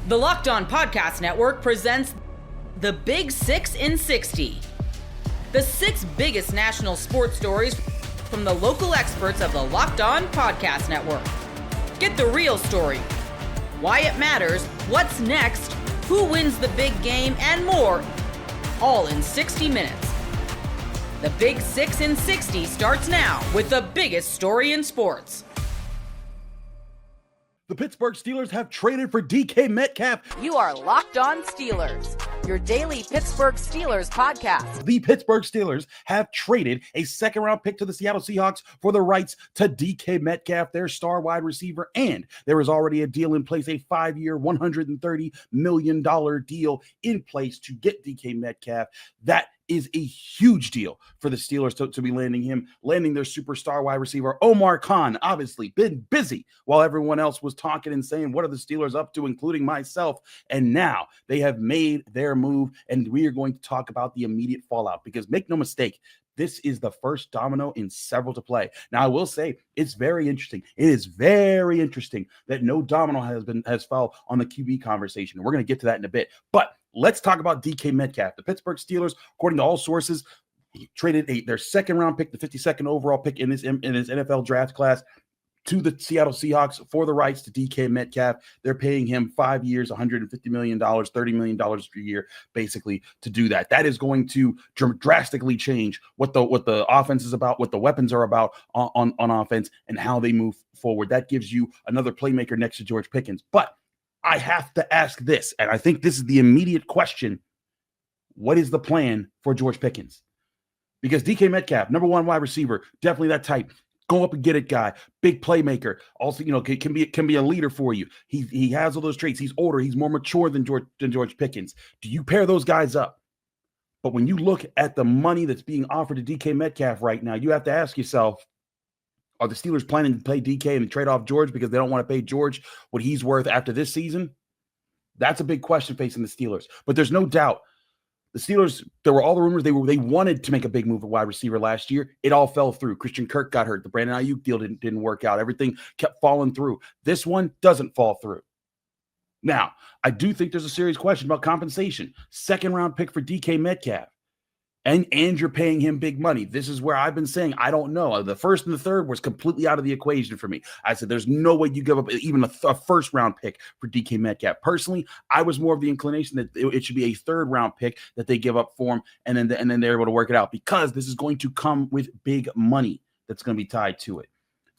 The Locked On Podcast Network presents the Big 6 in 60. The 6 biggest national sports stories from the local experts of the Locked On Podcast Network. Get the real story, why it matters, what's next, who wins the big game, and more, all in 60 minutes. The Big 6 in 60 starts now with the biggest story in sports. The Pittsburgh Steelers have traded for DK Metcalf. You are Locked On Steelers, your daily Pittsburgh Steelers podcast. The Pittsburgh Steelers have traded a second-round pick to the Seattle Seahawks for the rights to DK Metcalf, their star wide receiver, and there is already a deal in place, a 5-year, $130 million deal in place to get DK Metcalf. That is a huge deal for the Steelers to be landing their superstar wide receiver. Omar Khan, obviously been busy while everyone else was talking and saying, what are the Steelers up to, including myself? And now they have made their move, and we are going to talk about the immediate fallout, because make no mistake, this is the first domino in several to play. Now, I will say it's very interesting. It is very interesting that no domino has fell on the QB conversation. And we're going to get to that in a bit. But let's talk about DK Metcalf. The Pittsburgh Steelers, according to all sources, traded their second-round pick, the 52nd overall pick in this NFL draft class, to the Seattle Seahawks for the rights to DK Metcalf. They're paying him 5 years, $150 million, $30 million per year, basically, to do that. That is going to drastically change what the offense is about, what the weapons are about on offense, and how they move forward. That gives you another playmaker next to George Pickens. But I have to ask this, and I think this is the immediate question. What is the plan for George Pickens? Because DK Metcalf, number one wide receiver, definitely that type. Go up and get it guy, big playmaker. Also, can be a leader for you. He has all those traits. He's older. He's more mature than George Pickens. Do you pair those guys up? But when you look at the money that's being offered to DK Metcalf right now, you have to ask yourself, are the Steelers planning to play DK and trade off George because they don't want to pay George what he's worth after this season? That's a big question facing the Steelers. But there's no doubt the Steelers, there were all the rumors they wanted to make a big move at wide receiver last year. It all fell through. Christian Kirk got hurt. The Brandon Ayuk deal didn't work out. Everything kept falling through. This one doesn't fall through. Now, I do think there's a serious question about compensation. Second-round pick for DK Metcalf. And you're paying him big money. This is where I've been saying, I don't know. The first and the third was completely out of the equation for me. I said, there's no way you give up even a first-round pick for DK Metcalf. Personally, I was more of the inclination that it should be a third-round pick that they give up for him, and then they're able to work it out, because this is going to come with big money that's going to be tied to it.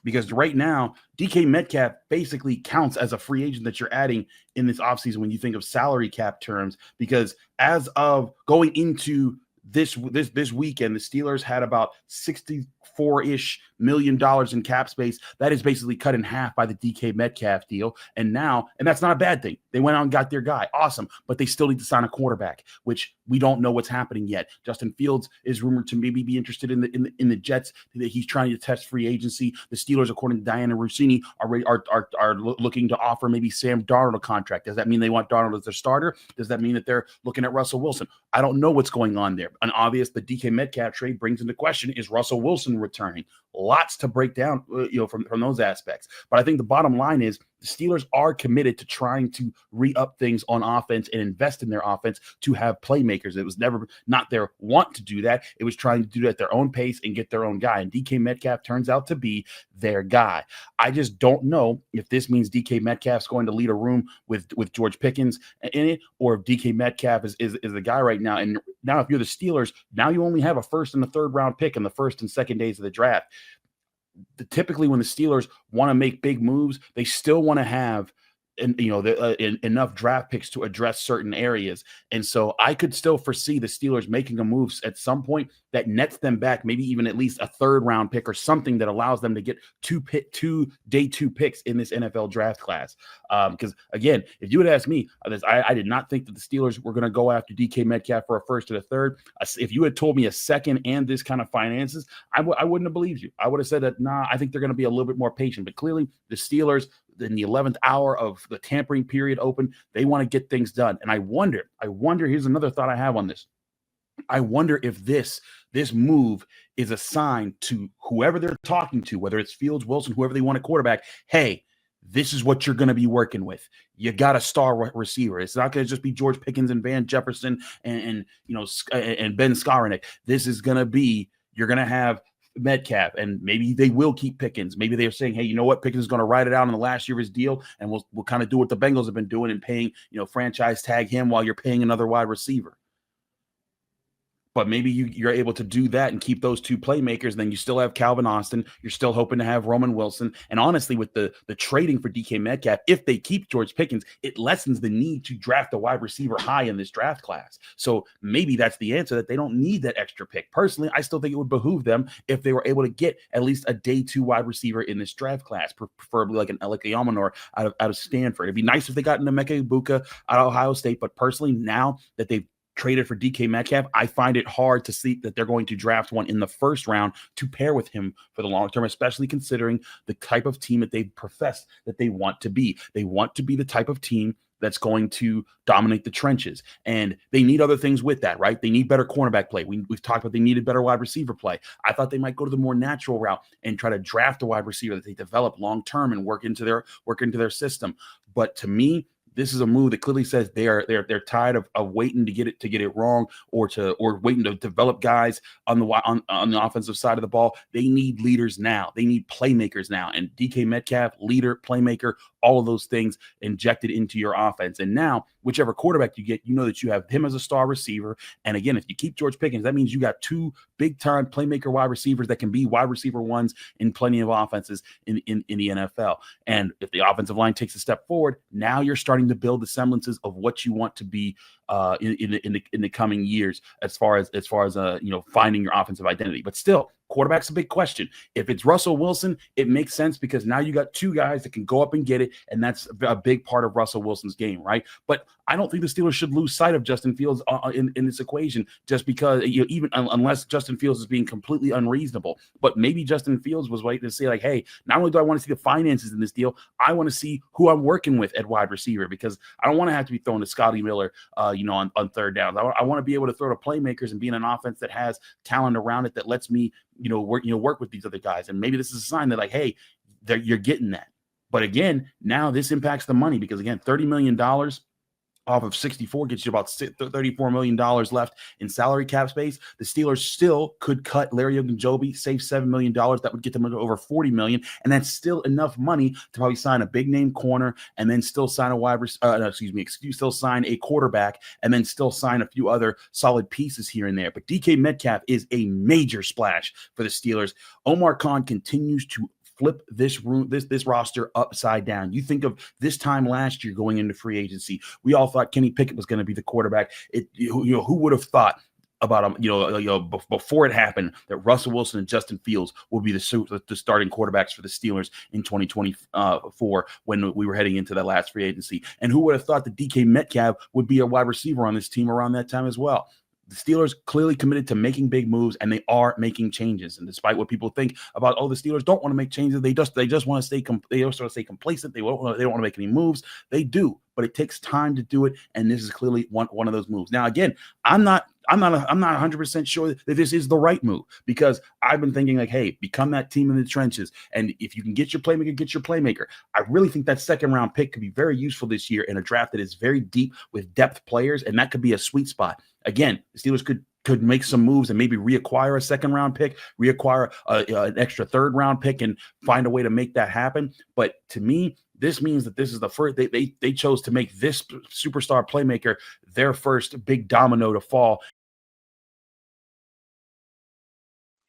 Because right now, DK Metcalf basically counts as a free agent that you're adding in this offseason when you think of salary cap terms, because as of going into this weekend, the Steelers had about $64-ish million in cap space. That is basically cut in half by the DK Metcalf deal. And that's not a bad thing. They went out and got their guy. Awesome. But they still need to sign a quarterback, which we don't know what's happening yet. Justin Fields is rumored to maybe be interested in the Jets. He's trying to test free agency. The Steelers, according to Diana Rossini, are looking to offer maybe Sam Darnold a contract. Does that mean they want Darnold as their starter? Does that mean that they're looking at Russell Wilson? I don't know what's going on there. And obvious, the DK Metcalf trade brings into question, is Russell Wilson returning? Lots to break down, from those aspects. But I think the bottom line is the Steelers are committed to trying to re-up things on offense and invest in their offense to have playmakers. It was never not their want to do that. It was trying to do it at their own pace and get their own guy. And DK Metcalf turns out to be their guy. I just don't know if this means DK Metcalf's going to lead a room with George Pickens in it, or if DK Metcalf is the guy right now. And now if you're the Steelers, now you only have a first and a third round pick in the first and second days of the draft. Typically when the Steelers want to make big moves, they still want to have enough draft picks to address certain areas. And so I could still foresee the Steelers making a move at some point that nets them back, maybe even at least a third round pick or something that allows them to get two day two picks in this NFL draft class. Because again, if you had asked me, I did not think that the Steelers were going to go after DK Metcalf for a first and a third. If you had told me a second and this kind of finances, I wouldn't have believed you. I would have said that, nah, I think they're going to be a little bit more patient. But clearly the Steelers, in the 11th hour of the tampering period open, they want to get things done. And I wonder, here's another thought I have on this. I wonder if this move is a sign to whoever they're talking to, whether it's Fields, Wilson, whoever they want a quarterback. Hey, this is what you're going to be working with. You got a star receiver. It's not going to just be George Pickens and Van Jefferson and Ben Skowronek. This is going to be, you're going to have Metcalf, and maybe they will keep Pickens. Maybe they're saying, hey, you know what? Pickens is going to ride it out in the last year of his deal, and we'll kind of do what the Bengals have been doing and paying, franchise tag him while you're paying another wide receiver. But maybe you're able to do that and keep those two playmakers. Then you still have Calvin Austin. You're still hoping to have Roman Wilson. And honestly, with the trading for DK Metcalf, if they keep George Pickens, it lessens the need to draft a wide receiver high in this draft class. So maybe that's the answer, that they don't need that extra pick. Personally, I still think it would behoove them if they were able to get at least a day 2 wide receiver in this draft class, preferably like an Alec Yamanor out of Stanford. It'd be nice if they got an Emeka Egbuka out of Ohio State. But personally, now that they've traded for DK Metcalf, I find it hard to see that they're going to draft one in the first round to pair with him for the long term, especially considering the type of team that they've professed that they want to be. They want to be the type of team that's going to dominate the trenches. And they need other things with that, right? They need better cornerback play. We've talked about they needed better wide receiver play. I thought they might go to the more natural route and try to draft a wide receiver that they develop long term and work into their system. But to me, this is a move that clearly says they're tired of waiting to get it wrong or waiting to develop guys on the offensive side of the ball. They need leaders now. They need playmakers now. And DK Metcalf, leader, playmaker, all of those things injected into your offense. And now, whichever quarterback you get, you know that you have him as a star receiver. And again, if you keep George Pickens, that means you got 2 big-time playmaker wide receivers that can be wide receiver ones in plenty of offenses in the NFL. And if the offensive line takes a step forward, now you're starting to build the semblances of what you want to be in the coming years as far as finding your offensive identity. But still, quarterback's a big question. If it's Russell Wilson, it makes sense because now you got 2 guys that can go up and get it, and that's a big part of Russell Wilson's game, right? But I don't think the Steelers should lose sight of Justin Fields in this equation just because, even unless Justin Fields is being completely unreasonable. But maybe Justin Fields was waiting to say, like, hey, not only do I want to see the finances in this deal, I want to see who I'm working with at wide receiver, because I don't want to have to be throwing to Scotty Miller, on third downs. I want to be able to throw to playmakers and be in an offense that has talent around it that lets me, work with these other guys. And maybe this is a sign that, like, hey, you're getting that. But again, now this impacts the money because, again, $30 million off of 64 gets you about $34 million left in salary cap space. The Steelers still could cut Larry Ogunjobi, save $7 million. That would get them over $40 million. And that's still enough money to probably sign a big name corner and then still sign still sign a quarterback and then still sign a few other solid pieces here and there. But DK Metcalf is a major splash for the Steelers. Omar Khan continues to flip this roster upside down. You think of this time last year going into free agency, we all thought Kenny Pickett was going to be the quarterback. Who would have thought about before it happened that Russell Wilson and Justin Fields will be the starting quarterbacks for the Steelers in 2024 when we were heading into that last free agency? And who would have thought that DK Metcalf would be a wide receiver on this team around that time as well? The Steelers clearly committed to making big moves, and they are making changes. And despite what people think about, the Steelers don't want to make changes. They just want to stay. They also want to stay complacent. They don't want to make any moves. They do, but it takes time to do it. And this is clearly one of those moves. Now, again, I'm not 100% sure that this is the right move, because I've been thinking, like, hey, become that team in the trenches. And if you can get your playmaker, get your playmaker. I really think that second round pick could be very useful this year in a draft that is very deep with depth players. And that could be a sweet spot. Again, the Steelers could make some moves and maybe reacquire a second round pick, reacquire an extra third round pick and find a way to make that happen. But to me, this means that this is the first they chose to make this superstar playmaker their first big domino to fall.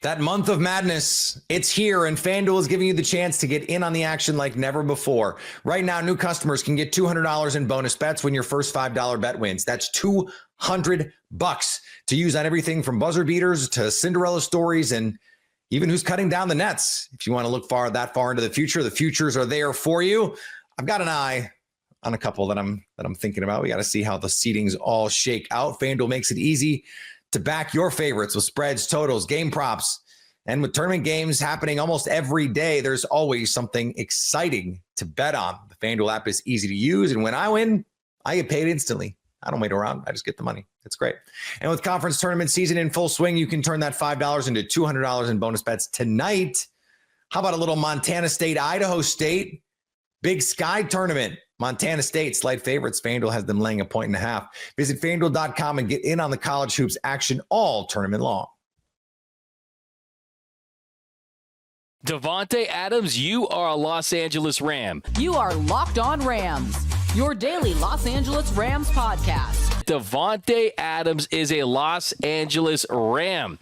That month of madness, it's here, and FanDuel is giving you the chance to get in on the action like never before. Right now, new customers can get $200 in bonus bets when your first $5 bet wins. That's $200 to use on everything from buzzer beaters to Cinderella stories and even who's cutting down the nets. If you want to look that far into the future, the futures are there for you. I've got an eye on a couple that I'm thinking about. We got to see how the seedings all shake out. FanDuel makes it easy to back your favorites with spreads, totals, game props. And with tournament games happening almost every day, there's always something exciting to bet on. The FanDuel app is easy to use, and when I win, I get paid instantly. I don't wait around. I just get the money. It's great. And with conference tournament season in full swing, you can turn that $5 into $200 in bonus bets tonight. How about a little Montana State, Idaho State? Big Sky Tournament. Montana State, slight favorites. FanDuel has them laying 1.5. Visit FanDuel.com and get in on the college hoops action all tournament long. Davante Adams, you are a Los Angeles Ram. You are Locked On Rams, your daily Los Angeles Rams podcast. Davante Adams is a Los Angeles Ram.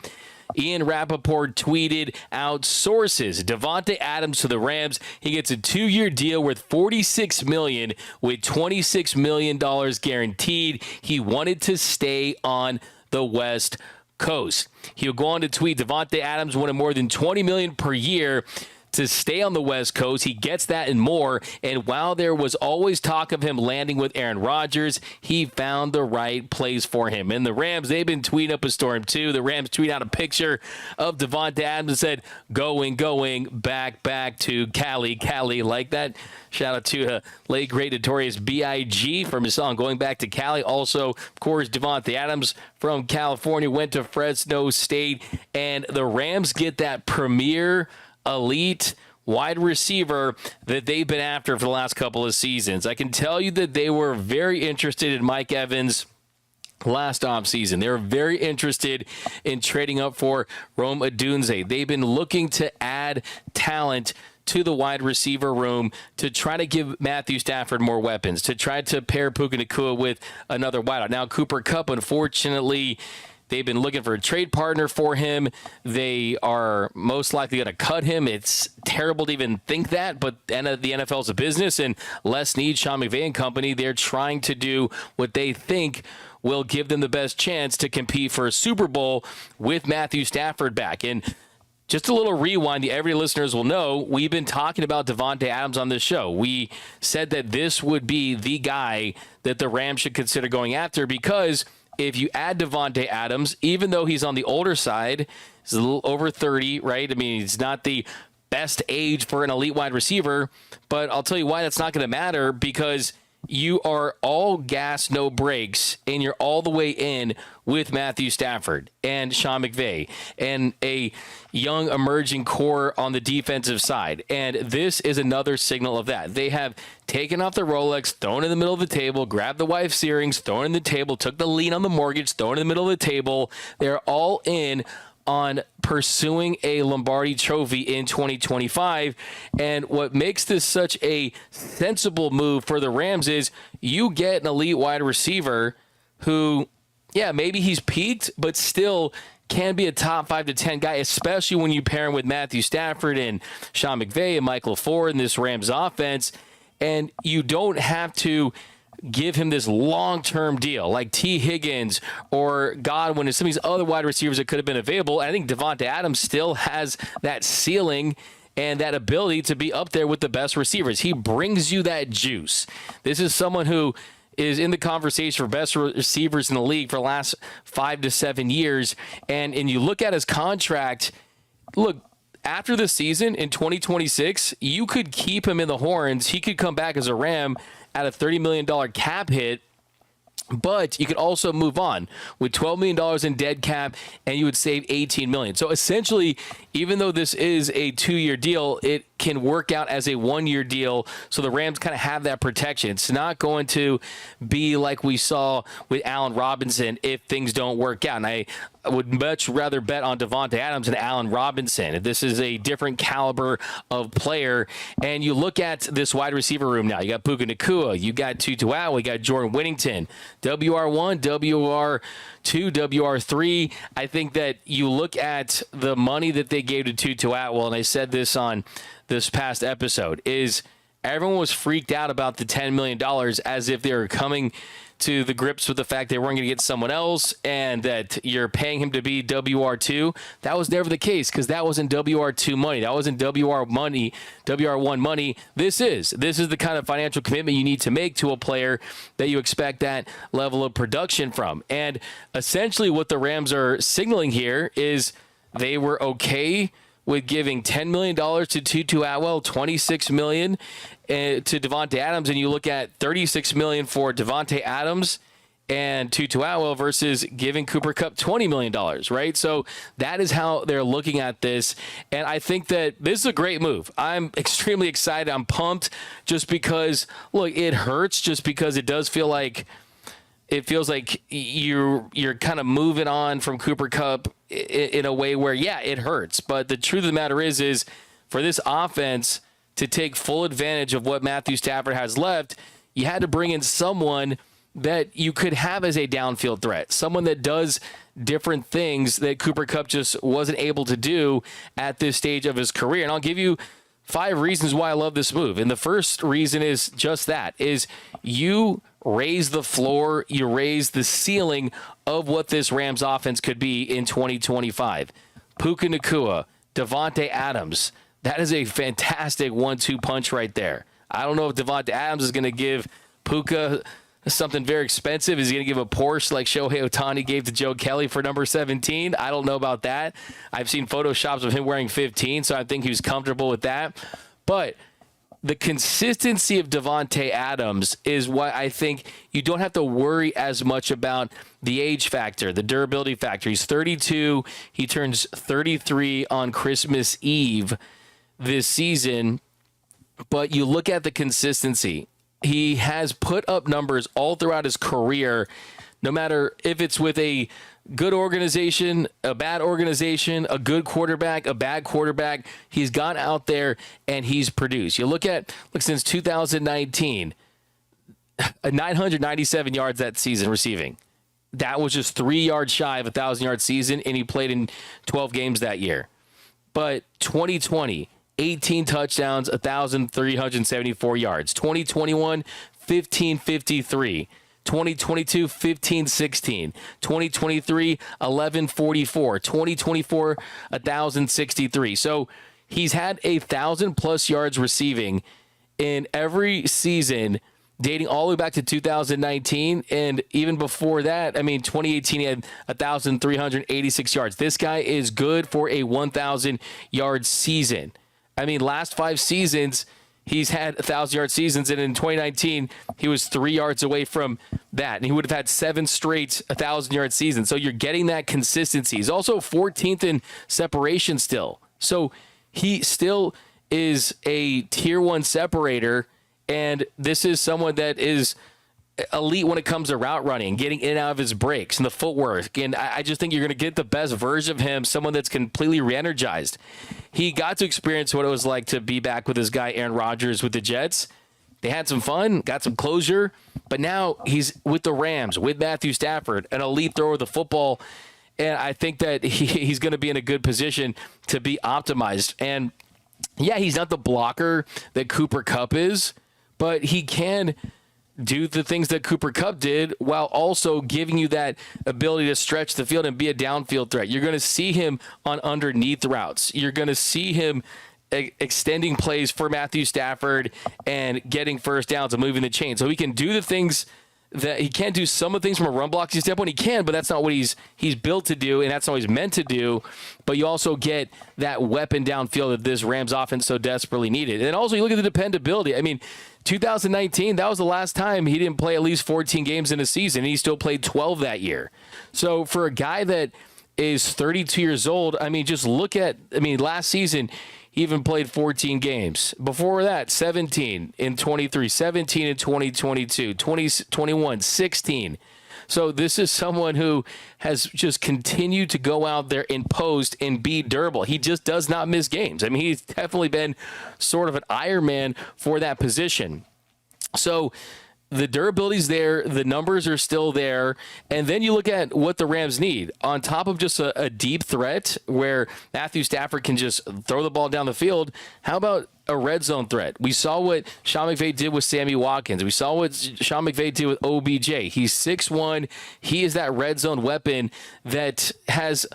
Ian Rappaport tweeted out sources. Davante Adams to the Rams. He gets a 2-year deal worth $46 million with $26 million guaranteed. He wanted to stay on the West Coast. He'll go on to tweet, Davante Adams wanted more than $20 million per year to stay on the West Coast. He gets that and more. And while there was always talk of him landing with Aaron Rodgers, he found the right place for him. And the Rams, they've been tweeting up a storm too. The Rams tweet out a picture of Davante Adams and said, going, back to Cali. Like that. Shout out to late great Notorious B.I.G. from his song Going Back to Cali. Also, of course, Davante Adams from California went to Fresno State. And the Rams get that premier elite wide receiver that they've been after for the last couple of seasons. I can tell you that they were very interested in Mike Evans last offseason. They were very interested in trading up for Rome Odunze. They've been looking to add talent to the wide receiver room to try to give Matthew Stafford more weapons, to try to pair Puka Nacua with another wideout. Now, Cooper Kupp, unfortunately, they've been looking for a trade partner for him. They are most likely going to cut him. It's terrible to even think that, but the NFL is a business, and Les Snead, Sean McVay and company, they're trying to do what they think will give them the best chance to compete for a Super Bowl with Matthew Stafford back. And just a little rewind, the every listeners will know, we've been talking about Davante Adams on this show. We said that this would be the guy that the Rams should consider going after, because if you add Davante Adams, even though he's on the older side, he's a little over 30, right? I mean, he's not the best age for an elite wide receiver, but I'll tell you why that's not going to matter, because you are all gas, no brakes, and you're all the way in with Matthew Stafford and Sean McVay and a young emerging core on the defensive side. And this is another signal of that. They have taken off the Rolex, thrown in the middle of the table, grabbed the wife's earrings, thrown in the table, took the lien on the mortgage, thrown in the middle of the table. They're all in on pursuing a Lombardi trophy in 2025. And what makes this such a sensible move for the Rams is you get an elite wide receiver who, yeah, maybe he's peaked, but still can be a top 5 to 10 guy, especially when you pair him with Matthew Stafford and Sean McVay and Michael Ford in this Rams offense. And you don't have to give him this long-term deal like T. Higgins or Godwin and some of these other wide receivers that could have been available. I think Davante Adams still has that ceiling and that ability to be up there with the best receivers. He brings you that juice. This is someone who is in the conversation for best receivers in the league for the last 5 to 7 years. And you look at his contract, look, after the season in 2026, you could keep him in the horns. He could come back as a Ram at a $30 million cap hit, but you could also move on with $12 million in dead cap, and you would save $18 million. So essentially, even though this is a 2-year deal, it can work out as a 1-year deal. So the Rams kind of have that protection. It's not going to be like we saw with Allen Robinson if things don't work out. And I would much rather bet on Davante Adams than Allen Robinson. This is a different caliber of player. And you look at this wide receiver room now. You got Puka Nacua. You got Tutu Atwell. You got Jordan Whittington. WR1, WR2, WR3. I think that you look at the money that they gave to Tutu Atwell, and I said this on this past episode, is everyone was freaked out about the $10 million as if they were coming to the grips with the fact they weren't going to get someone else and that you're paying him to be WR2. That was never the case, because that wasn't WR2 money. That wasn't WR1 money. This is the kind of financial commitment you need to make to a player that you expect that level of production from. And essentially what the Rams are signaling here is they were okay with giving $10 million to Tutu Atwell, $26 million to Davante Adams, and you look at $36 million for Davante Adams and Tutu Atwell versus giving Cooper Kupp $20 million, right? So that is how they're looking at this. And I think that this is a great move. I'm extremely excited. I'm pumped just because, look, it hurts just because it does feel like it feels like you're kind of moving on from Cooper Kupp in a way where, yeah, it hurts. But the truth of the matter is for this offense to take full advantage of what Matthew Stafford has left, you had to bring in someone that you could have as a downfield threat, someone that does different things that Cooper Kupp just wasn't able to do at this stage of his career. And I'll give you 5 reasons why I love this move. And the first reason is just that, is you raise the floor, you raise the ceiling of what this Rams offense could be in 2025. Puka Nacua, Davante Adams, that is a fantastic 1-2 punch right there. I don't know if Davante Adams is going to give Puka something very expensive. Is he going to give a Porsche like Shohei Ohtani gave to Joe Kelly for number 17? I don't know about that. I've seen photoshops of him wearing 15, so I think he was comfortable with that. But the consistency of Davante Adams is why I think you don't have to worry as much about the age factor, the durability factor. He's 32. He turns 33 on Christmas Eve this season. But you look at the consistency. He has put up numbers all throughout his career, no matter if it's with a good organization, a bad organization, a good quarterback, a bad quarterback. He's gone out there and he's produced. You look since 2019, 997 yards that season receiving. That was just 3 yards shy of a 1,000-yard season, and he played in 12 games that year. But 2020, 18 touchdowns, 1,374 yards. 2021, 1,553. 2022, 1,516. 2023, 1,144. 2024, 1,063. So he's had 1,000+ yards receiving in every season dating all the way back to 2019. And even before that, 2018, he had 1,386 yards. This guy is good for a 1,000-yard season. Last 5 seasons, he's had 1,000-yard seasons, and in 2019, he was 3 yards away from that, and he would have had 7 straight 1,000-yard seasons. So you're getting that consistency. He's also 14th in separation still. So he still is a tier 1 separator, and this is someone that is elite when it comes to route running, getting in and out of his breaks and the footwork. And I just think you're going to get the best version of him, someone that's completely re-energized. He got to experience what it was like to be back with his guy Aaron Rodgers with the Jets. They had some fun, got some closure, but now he's with the Rams, with Matthew Stafford, an elite thrower of the football. And I think that he's going to be in a good position to be optimized. And yeah, he's not the blocker that Cooper Kupp is, but he can do the things that Cooper Kupp did while also giving you that ability to stretch the field and be a downfield threat. You're going to see him on underneath routes. You're going to see him extending plays for Matthew Stafford and getting first downs and moving the chain. So he can do the things that he can't do. Some of the things from a run blocking standpoint he can, but that's not what he's built to do, and that's not what he's meant to do. But you also get that weapon downfield that this Rams offense so desperately needed. And also you look at the dependability. 2019, that was the last time he didn't play at least 14 games in a season, and he still played 12 that year. So for a guy that is 32 years old, just look at, last season, he even played 14 games. Before that, 17 in 23, 17 in 2022, 2021, 16. So this is someone who has just continued to go out there and post and be durable. He just does not miss games. He's definitely been sort of an Iron Man for that position. So the durability's there, the numbers are still there, and then you look at what the Rams need. On top of just a deep threat where Matthew Stafford can just throw the ball down the field, how about a red zone threat? We saw what Sean McVay did with Sammy Watkins. We saw what Sean McVay did with OBJ. He's 6'1". He is that red zone weapon that has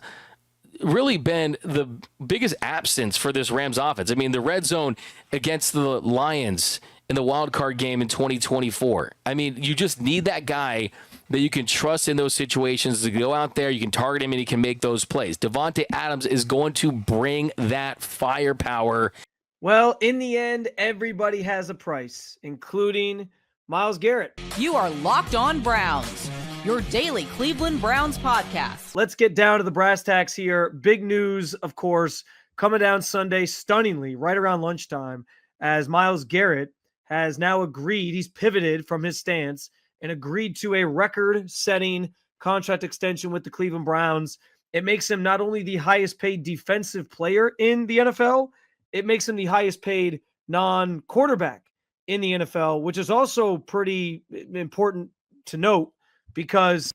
really been the biggest absence for this Rams offense. The red zone against the Lions in the wild card game in 2024. You just need that guy that you can trust in those situations to go out there. You can target him and he can make those plays. Davante Adams is going to bring that firepower. Well, in the end, everybody has a price, including Myles Garrett. You are Locked On Browns, your daily Cleveland Browns podcast. Let's get down to the brass tacks here. Big news, of course, coming down Sunday, stunningly, right around lunchtime, as Myles Garrett has now agreed, he's pivoted from his stance and agreed to a record-setting contract extension with the Cleveland Browns. It makes him not only the highest paid defensive player in the NFL, it makes him the highest paid non-quarterback in the NFL, which is also pretty important to note because,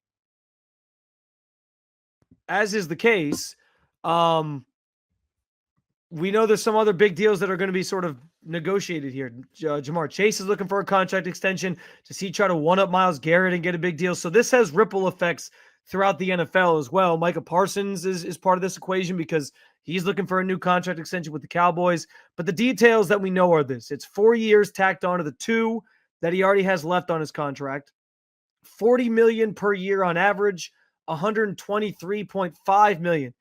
as is the case, we know there's some other big deals that are going to be sort of negotiated here. Jamar Chase is looking for a contract extension. Does he try to one-up Myles Garrett and get a big deal? So this has ripple effects throughout the NFL as well. Micah Parsons is part of this equation because he's looking for a new contract extension with the Cowboys. But the details that we know are this. It's 4 years tacked onto the 2 that he already has left on his contract. $40 million per year on average, $123.5 million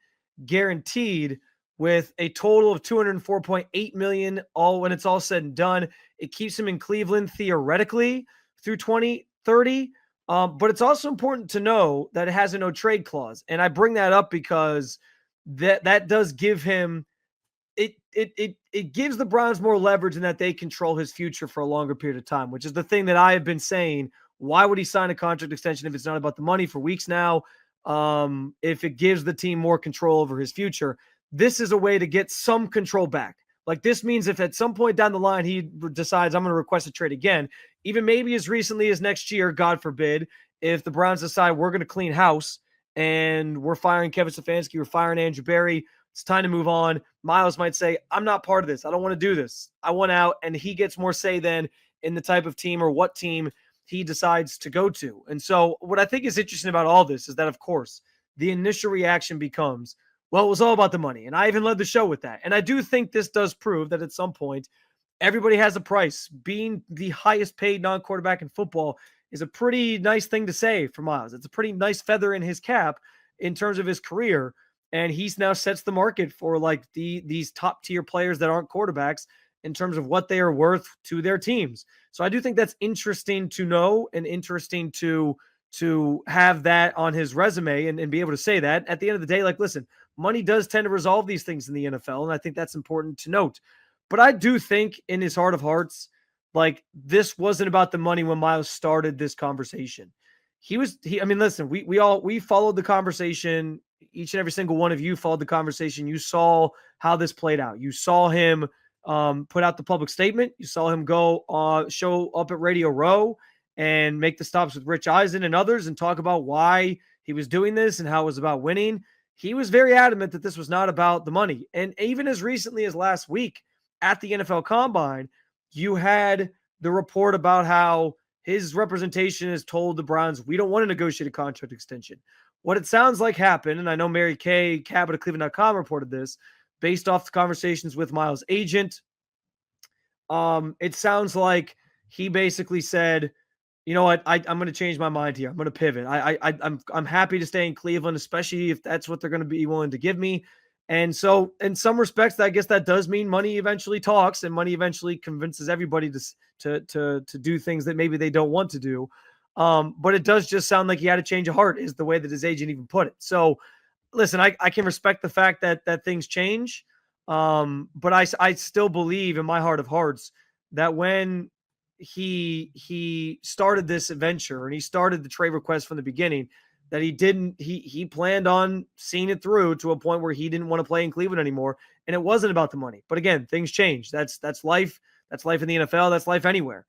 guaranteed, with a total of $204.8 million all when it's all said and done. It keeps him in Cleveland theoretically through 2030. But it's also important to know that it has a no trade clause. And I bring that up because that does give him it gives the Browns more leverage in that they control his future for a longer period of time, which is the thing that I have been saying. Why would he sign a contract extension if it's not about the money for weeks now? If it gives the team more control over his future, this is a way to get some control back. Like, this means if at some point down the line he decides I'm going to request a trade again, even maybe as recently as next year, God forbid, if the Browns decide we're going to clean house and we're firing Kevin Stefanski, we're firing Andrew Berry, it's time to move on. Myles might say, I'm not part of this. I don't want to do this. I want out. And he gets more say then in the type of team or what team he decides to go to. And so what I think is interesting about all this is that, of course, the initial reaction becomes, well, it was all about the money. And I even led the show with that. And I do think this does prove that at some point, everybody has a price. Being the highest paid non-quarterback in football is a pretty nice thing to say for Myles. It's a pretty nice feather in his cap in terms of his career. And he's now sets the market for like these top tier players that aren't quarterbacks in terms of what they are worth to their teams. So I do think that's interesting to know and interesting to have that on his resume and be able to say that. At the end of the day, like, listen, money does tend to resolve these things in the NFL, and I think that's important to note. But I do think in his heart of hearts, like, this wasn't about the money when Myles started this conversation. I mean, listen, we followed the conversation. Each and every single one of you followed the conversation. You saw how this played out. You saw him put out the public statement. You saw him go show up at Radio Row and make the stops with Rich Eisen and others and talk about why he was doing this and how it was about winning. He was very adamant that this was not about the money. And even as recently as last week at the NFL Combine, you had the report about how his representation has told the Browns, we don't want to negotiate a contract extension. What it sounds like happened, and I know Mary Kay Cabot of Cleveland.com reported this, based off the conversations with Myles' agent, it sounds like he basically said, you know what, I'm going to change my mind here. I'm going to pivot. I'm happy to stay in Cleveland, especially if that's what they're going to be willing to give me. And so in some respects, I guess that does mean money eventually talks and money eventually convinces everybody to do things that maybe they don't want to do. But it does just sound like he had a change of heart is the way that his agent even put it. So listen, I can respect the fact that things change. But I still believe in my heart of hearts that when he started this venture and he started the trade request from the beginning, that he planned on seeing it through to a point where he didn't want to play in Cleveland anymore. And it wasn't about the money. But again, things change. That's life. That's life in the NFL. That's life anywhere.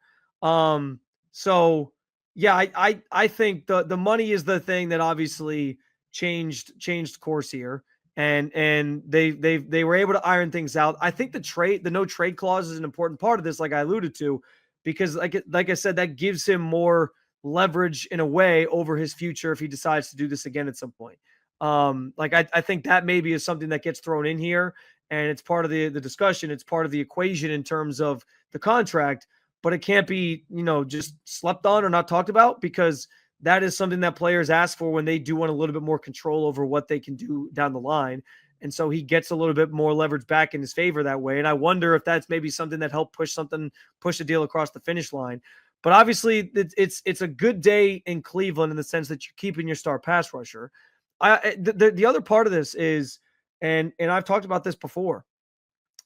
So yeah, I think the money is the thing that obviously changed course here. And they were able to iron things out. I think the no trade clause is an important part of this, like I alluded to, because like I said, that gives him more leverage in a way over his future if he decides to do this again at some point. I think that maybe is something that gets thrown in here, and it's part of the discussion. It's part of the equation in terms of the contract, but it can't be, just slept on or not talked about, because that is something that players ask for when they do want a little bit more control over what they can do down the line. And so he gets a little bit more leverage back in his favor that way. And I wonder if that's maybe something that helped push a deal across the finish line. But obviously, it's a good day in Cleveland in the sense that you're keeping your star pass rusher. The other part of this is, and I've talked about this before,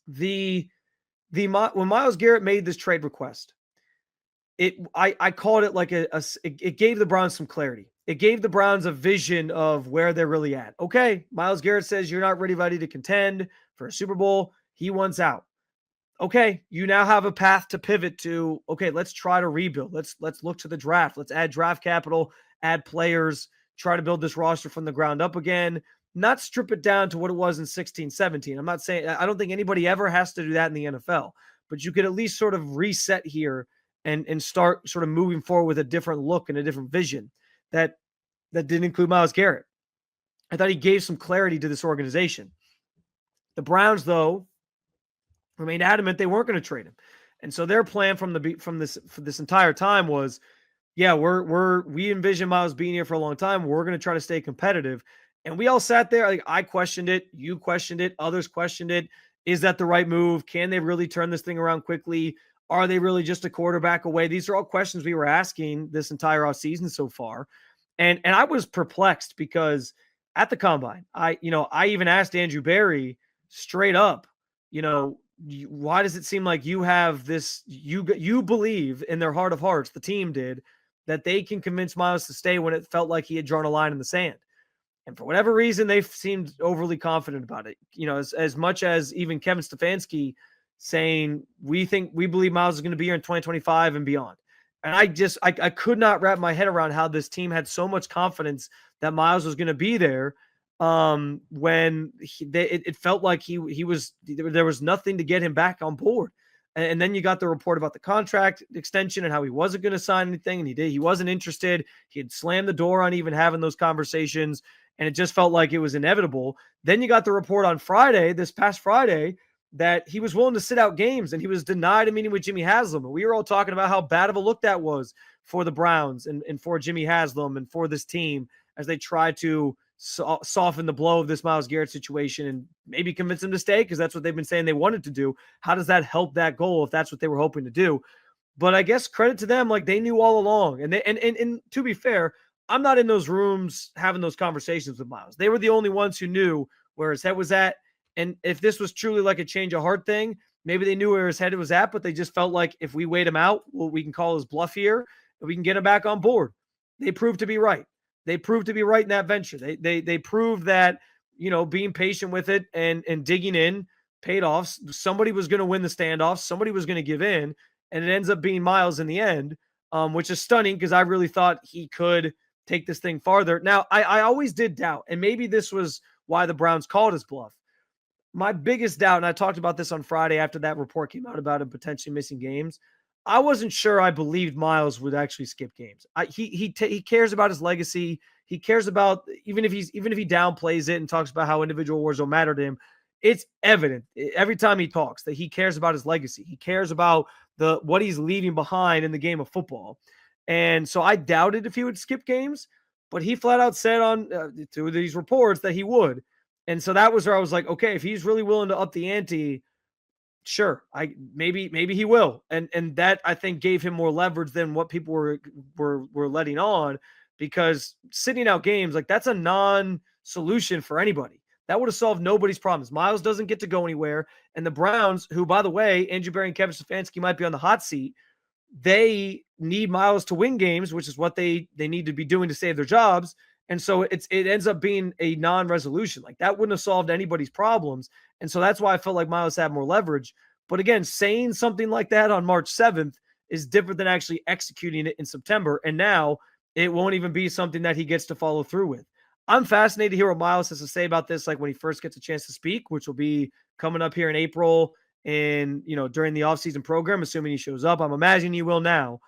when Myles Garrett made this trade request, I called it like it gave the Browns some clarity. It gave the Browns a vision of where they're really at. Okay, Myles Garrett says you're not ready to contend for a Super Bowl. He wants out. Okay, you now have a path to pivot to, okay, let's try to rebuild. Let's look to the draft. Let's add draft capital, add players, try to build this roster from the ground up again, not strip it down to what it was in 16, 17. I'm not saying, I don't think anybody ever has to do that in the NFL, but you could at least sort of reset here and start sort of moving forward with a different look and a different vision that didn't include Myles Garrett. I thought he gave some clarity to this organization. The Browns, though, remained adamant they weren't going to trade him. And so their plan from this entire time was, yeah, we envision Myles being here for a long time. We're going to try to stay competitive. And we all sat there. Like, I questioned it. You questioned it. Others questioned it. Is that the right move? Can they really turn this thing around quickly? Are they really just a quarterback away? These are all questions we were asking this entire offseason so far. And I was perplexed because at the combine, I even asked Andrew Berry straight up, why does it seem like you have this, you believe in their heart of hearts, the team did, that they can convince Myles to stay when it felt like he had drawn a line in the sand? And for whatever reason, they seemed overly confident about it. As much as even Kevin Stefanski saying, we believe Myles is going to be here in 2025 and beyond. And I could not wrap my head around how this team had so much confidence that Myles was going to be there when it felt like there was nothing to get him back on board. And then you got the report about the contract extension and how he wasn't going to sign anything, and he wasn't interested. He had slammed the door on even having those conversations, and it just felt like it was inevitable. Then you got the report on this past Friday, that he was willing to sit out games, and he was denied a meeting with Jimmy Haslam. And we were all talking about how bad of a look that was for the Browns and for Jimmy Haslam and for this team as they try to soften the blow of this Myles Garrett situation and maybe convince him to stay, because that's what they've been saying they wanted to do. How does that help that goal if that's what they were hoping to do? But I guess credit to them, like, they knew all along. And to be fair, I'm not in those rooms having those conversations with Myles. They were the only ones who knew where his head was at. And if this was truly like a change of heart thing, maybe they knew where his head was at, but they just felt like if we wait him out, well, we can call his bluff here and we can get him back on board. They proved to be right. They proved to be right in that venture. They proved that, being patient with it and digging in paid off. Somebody was going to win the standoff. Somebody was going to give in, and it ends up being Myles in the end, which is stunning because I really thought he could take this thing farther. Now, I always did doubt, and maybe this was why the Browns called his bluff. My biggest doubt, and I talked about this on Friday after that report came out about him potentially missing games, I wasn't sure I believed Myles would actually skip games. He cares about his legacy. He cares about, even if he downplays it and talks about how individual awards don't matter to him, it's evident every time he talks that he cares about his legacy. He cares about what he's leaving behind in the game of football. And so I doubted if he would skip games, but he flat out said on through these reports that he would. And so that was where I was like, okay, if he's really willing to up the ante, sure, maybe he will. And that, I think, gave him more leverage than what people were letting on, because sitting out games, like, that's a non-solution for anybody. That would have solved nobody's problems. Myles doesn't get to go anywhere. And the Browns, who, by the way, Andrew Berry and Kevin Stefanski might be on the hot seat, they need Myles to win games, which is what they need to be doing to save their jobs. And so it ends up being a non-resolution. Like, that wouldn't have solved anybody's problems. And so that's why I felt like Myles had more leverage. But again, saying something like that on March 7th is different than actually executing it in September. And now it won't even be something that he gets to follow through with. I'm fascinated to hear what Myles has to say about this, like when he first gets a chance to speak, which will be coming up here in April and, during the offseason program, assuming he shows up. I'm imagining he will now.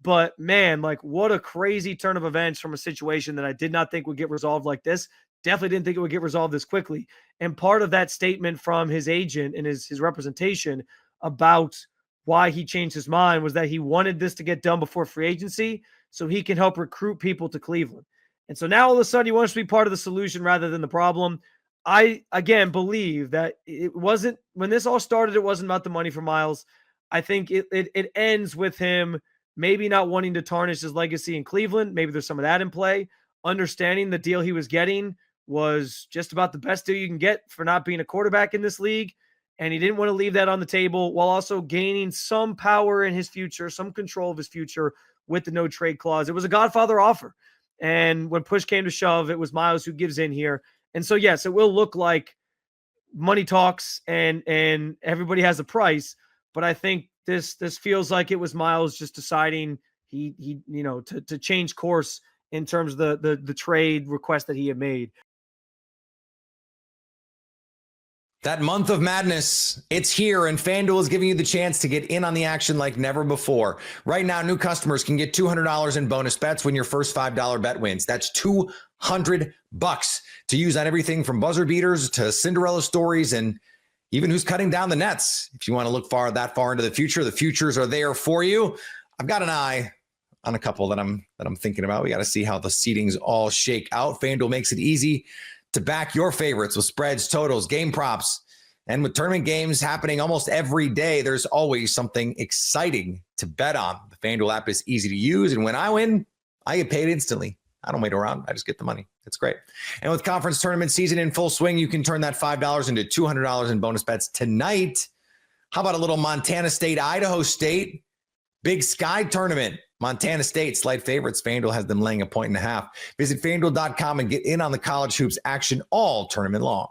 But man, like, what a crazy turn of events from a situation that I did not think would get resolved like this. Definitely didn't think it would get resolved this quickly. And part of that statement from his agent and his representation about why he changed his mind was that he wanted this to get done before free agency so he can help recruit people to Cleveland. And so now all of a sudden he wants to be part of the solution rather than the problem. I, again, believe that it wasn't, when this all started, it wasn't about the money for Myles. I think it ends with him maybe not wanting to tarnish his legacy in Cleveland. Maybe there's some of that in play. Understanding the deal he was getting was just about the best deal you can get for not being a quarterback in this league. And he didn't want to leave that on the table while also gaining some power in his future, some control of his future with the no trade clause. It was a Godfather offer. And when push came to shove, it was Myles who gives in here. And so, yes, it will look like money talks and everybody has a price. But I think this feels like it was Myles just deciding he to change course in terms of the trade request that he had made. That month of madness, it's here, and FanDuel is giving you the chance to get in on the action like never before. Right now, new customers can get $200 in bonus bets when your first $5 bet wins. That's $200 to use on everything from buzzer beaters to Cinderella stories and even who's cutting down the nets. If you want to look that far into the future, the futures are there for you. I've got an eye on a couple that I'm thinking about. We got to see how the seedings all shake out. FanDuel makes it easy to back your favorites with spreads, totals, game props. And with tournament games happening almost every day, there's always something exciting to bet on. The FanDuel app is easy to use, and when I win, I get paid instantly. I don't wait around. I just get the money. It's great. And with conference tournament season in full swing, you can turn that $5 into $200 in bonus bets tonight. How about a little Montana State, Idaho State? Big Sky tournament. Montana State, slight favorites. FanDuel has them laying 1.5. Visit FanDuel.com and get in on the college hoops action all tournament long.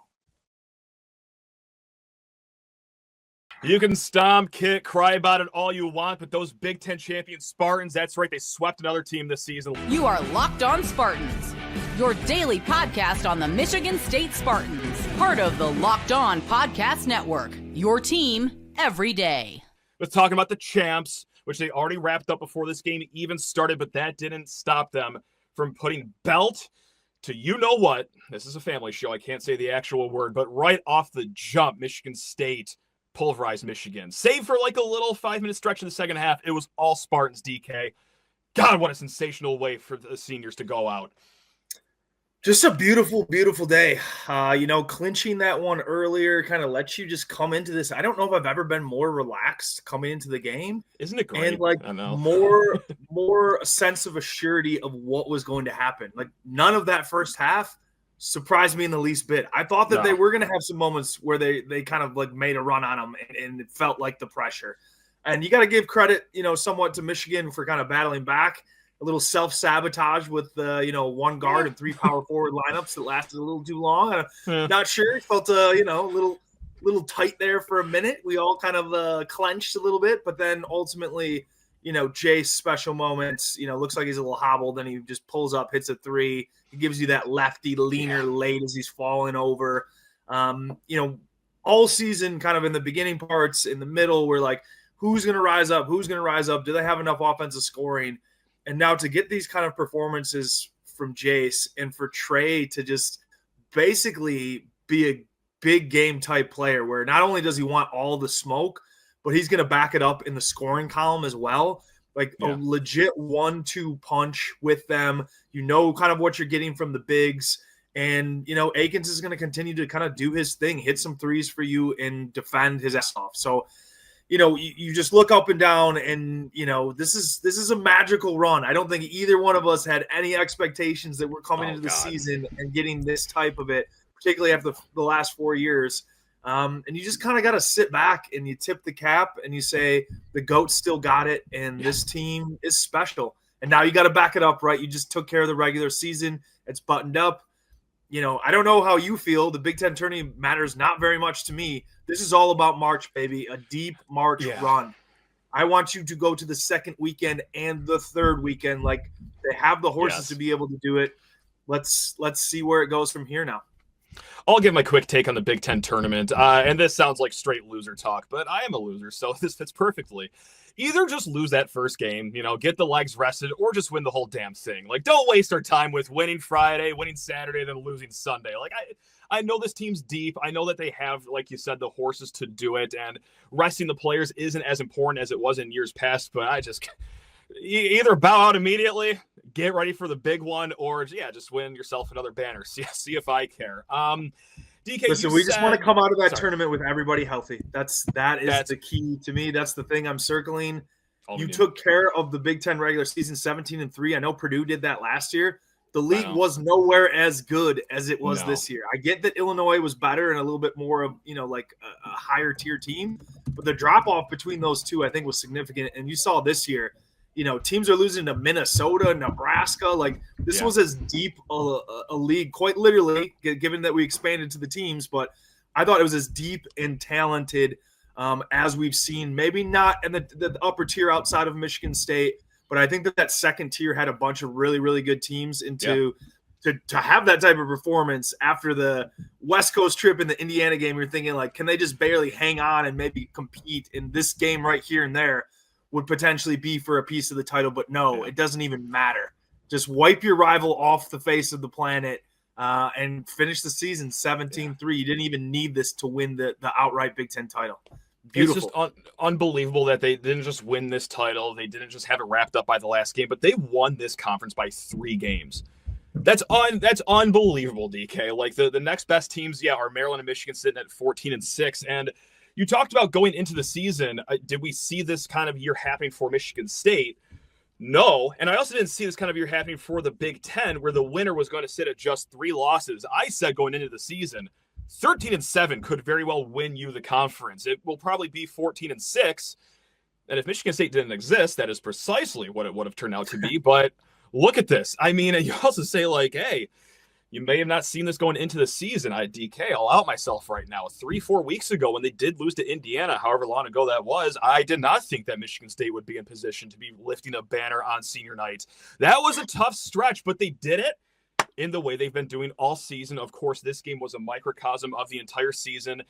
You can stomp, kick, cry about it all you want, but those Big Ten champion Spartans, that's right, they swept another team this season. You are Locked On Spartans, your daily podcast on the Michigan State Spartans, part of the Locked On Podcast Network, your team every day. Let's talk about the champs, which they already wrapped up before this game even started, but that didn't stop them from putting belt to you-know-what. This is a family show. I can't say the actual word, but right off the jump, Michigan State pulverized Michigan. Save for like a little 5-minute stretch in the second half, it was all Spartans, DK. God, what a sensational way for the seniors to go out. Just a beautiful, beautiful day. Clinching that one earlier kind of lets you just come into this. I don't know if I've ever been more relaxed coming into the game. Isn't it great? And like I know. more a sense of a surety of what was going to happen. Like none of that first half surprised me in the least bit. I thought that they were going to have some moments where they kind of like made a run on them and it felt like the pressure. And you got to give credit, somewhat to Michigan for kind of battling back. A little self-sabotage with, one guard and 3 power forward lineups that lasted a little too long. I'm not sure. It felt, a little tight there for a minute. We all kind of clenched a little bit, but then ultimately, Jace special moments, looks like he's a little hobbled. Then he just pulls up, hits a 3. He gives you that lefty leaner late as he's falling over. All season kind of in the beginning parts, in the middle, we're like, who's going to rise up? Who's going to rise up? Do they have enough offensive scoring? And now to get these kind of performances from Jace and for Trey to just basically be a big game type player where not only does he want all the smoke, but he's going to back it up in the scoring column as well. Like a legit 1-2 punch with them. Kind of what you're getting from the bigs. And, Akins is going to continue to kind of do his thing, hit some threes for you and defend his ass off. So, you just look up and down and, this is a magical run. I don't think either one of us had any expectations that we're coming into the season and getting this type of it, particularly after the last 4 years. And you just kind of got to sit back and you tip the cap and you say, the GOAT still got it. And this team is special. And now you got to back it up, right? You just took care of the regular season. It's buttoned up. I don't know how you feel. The Big Ten tournament matters not very much to me. This is all about March, baby, a deep March run. I want you to go to the second weekend and the third weekend. Like they have the horses to be able to do it. Let's see where it goes from here now. I'll give my quick take on the Big Ten tournament. And this sounds like straight loser talk, but I am a loser, so this fits perfectly. Either just lose that first game, get the legs rested, or just win the whole damn thing. Like, don't waste our time with winning Friday, winning Saturday, then losing Sunday. Like, I know this team's deep. I know that they have, like you said, the horses to do it, and resting the players isn't as important as it was in years past, but I just either bow out immediately, get ready for the big one, or just win yourself another banner. See if I care. DK, Listen, you we just want to said- come out of that Sorry. tournament with everybody healthy. That is the key to me. That's the thing I'm circling. All we You need. took care of the Big Ten regular season 17-3. I know Purdue did that last year. The league was nowhere as good as it was this year. I get that Illinois was better and a little bit more of, like a higher tier team, but the drop off between those two, I think, was significant. And you saw this year, teams are losing to Minnesota, Nebraska. Like this was as deep a league, quite literally, given that we expanded to the teams. But I thought it was as deep and talented as we've seen. Maybe not in the upper tier outside of Michigan State. But I think that second tier had a bunch of really, really good teams. And to have that type of performance after the West Coast trip in the Indiana game, you're thinking, like, can they just barely hang on and maybe compete in this game right here and there would potentially be for a piece of the title. But no, it doesn't even matter. Just wipe your rival off the face of the planet and finish the season 17-3. You didn't even need this to win the outright Big Ten title. Beautiful. It's just unbelievable that they didn't just win this title. They didn't just have it wrapped up by the last game, but they won this conference by 3 games. That's unbelievable, DK. Like the next best teams, are Maryland and Michigan sitting at 14-6. And you talked about going into the season. Did we see this kind of year happening for Michigan State? No. And I also didn't see this kind of year happening for the Big Ten, where the winner was going to sit at just 3 losses. I said going into the season, 13-7 could very well win you the conference. It will probably be 14-6. And if Michigan State didn't exist, that is precisely what it would have turned out to be. But look at this. I mean, and you also say, like, hey, you may have not seen this going into the season. I'll out myself right now. 3-4 weeks ago, when they did lose to Indiana, however long ago that was, I did not think that Michigan State would be in position to be lifting a banner on senior night. That was a tough stretch, but they did it in the way they've been doing all season. Of course, this game was a microcosm of the entire season.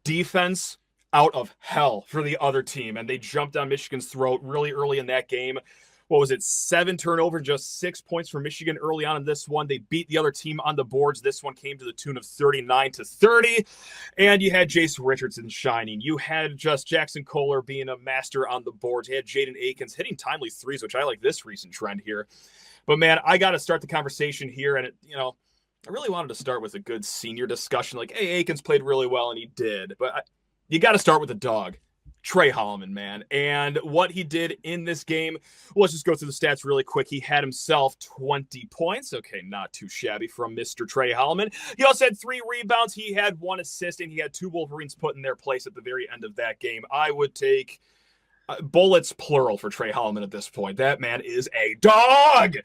Defense out of hell for the other team, and they jumped down Michigan's throat really early in that game. What was it? 7 turnovers, just 6 points for Michigan early on in this one. They beat the other team on the boards. This one came to the tune of 39-30, and you had Jason Richardson shining. You had just Jackson Kohler being a master on the boards. You had Jaden Akins hitting timely threes, which I like this recent trend here. But, man, I got to start the conversation here. And, I really wanted to start with a good senior discussion. Like, hey, Akins played really well, and he did. But you got to start with the dog, Trey Holloman, man. And what he did in this game, let's just go through the stats really quick. He had himself 20 points. Okay, not too shabby from Mr. Trey Holloman. He also had 3 rebounds. He had 1 assist, and he had 2 Wolverines put in their place at the very end of that game. I would take bullets plural for Trey Holloman at this point. That man is a dog.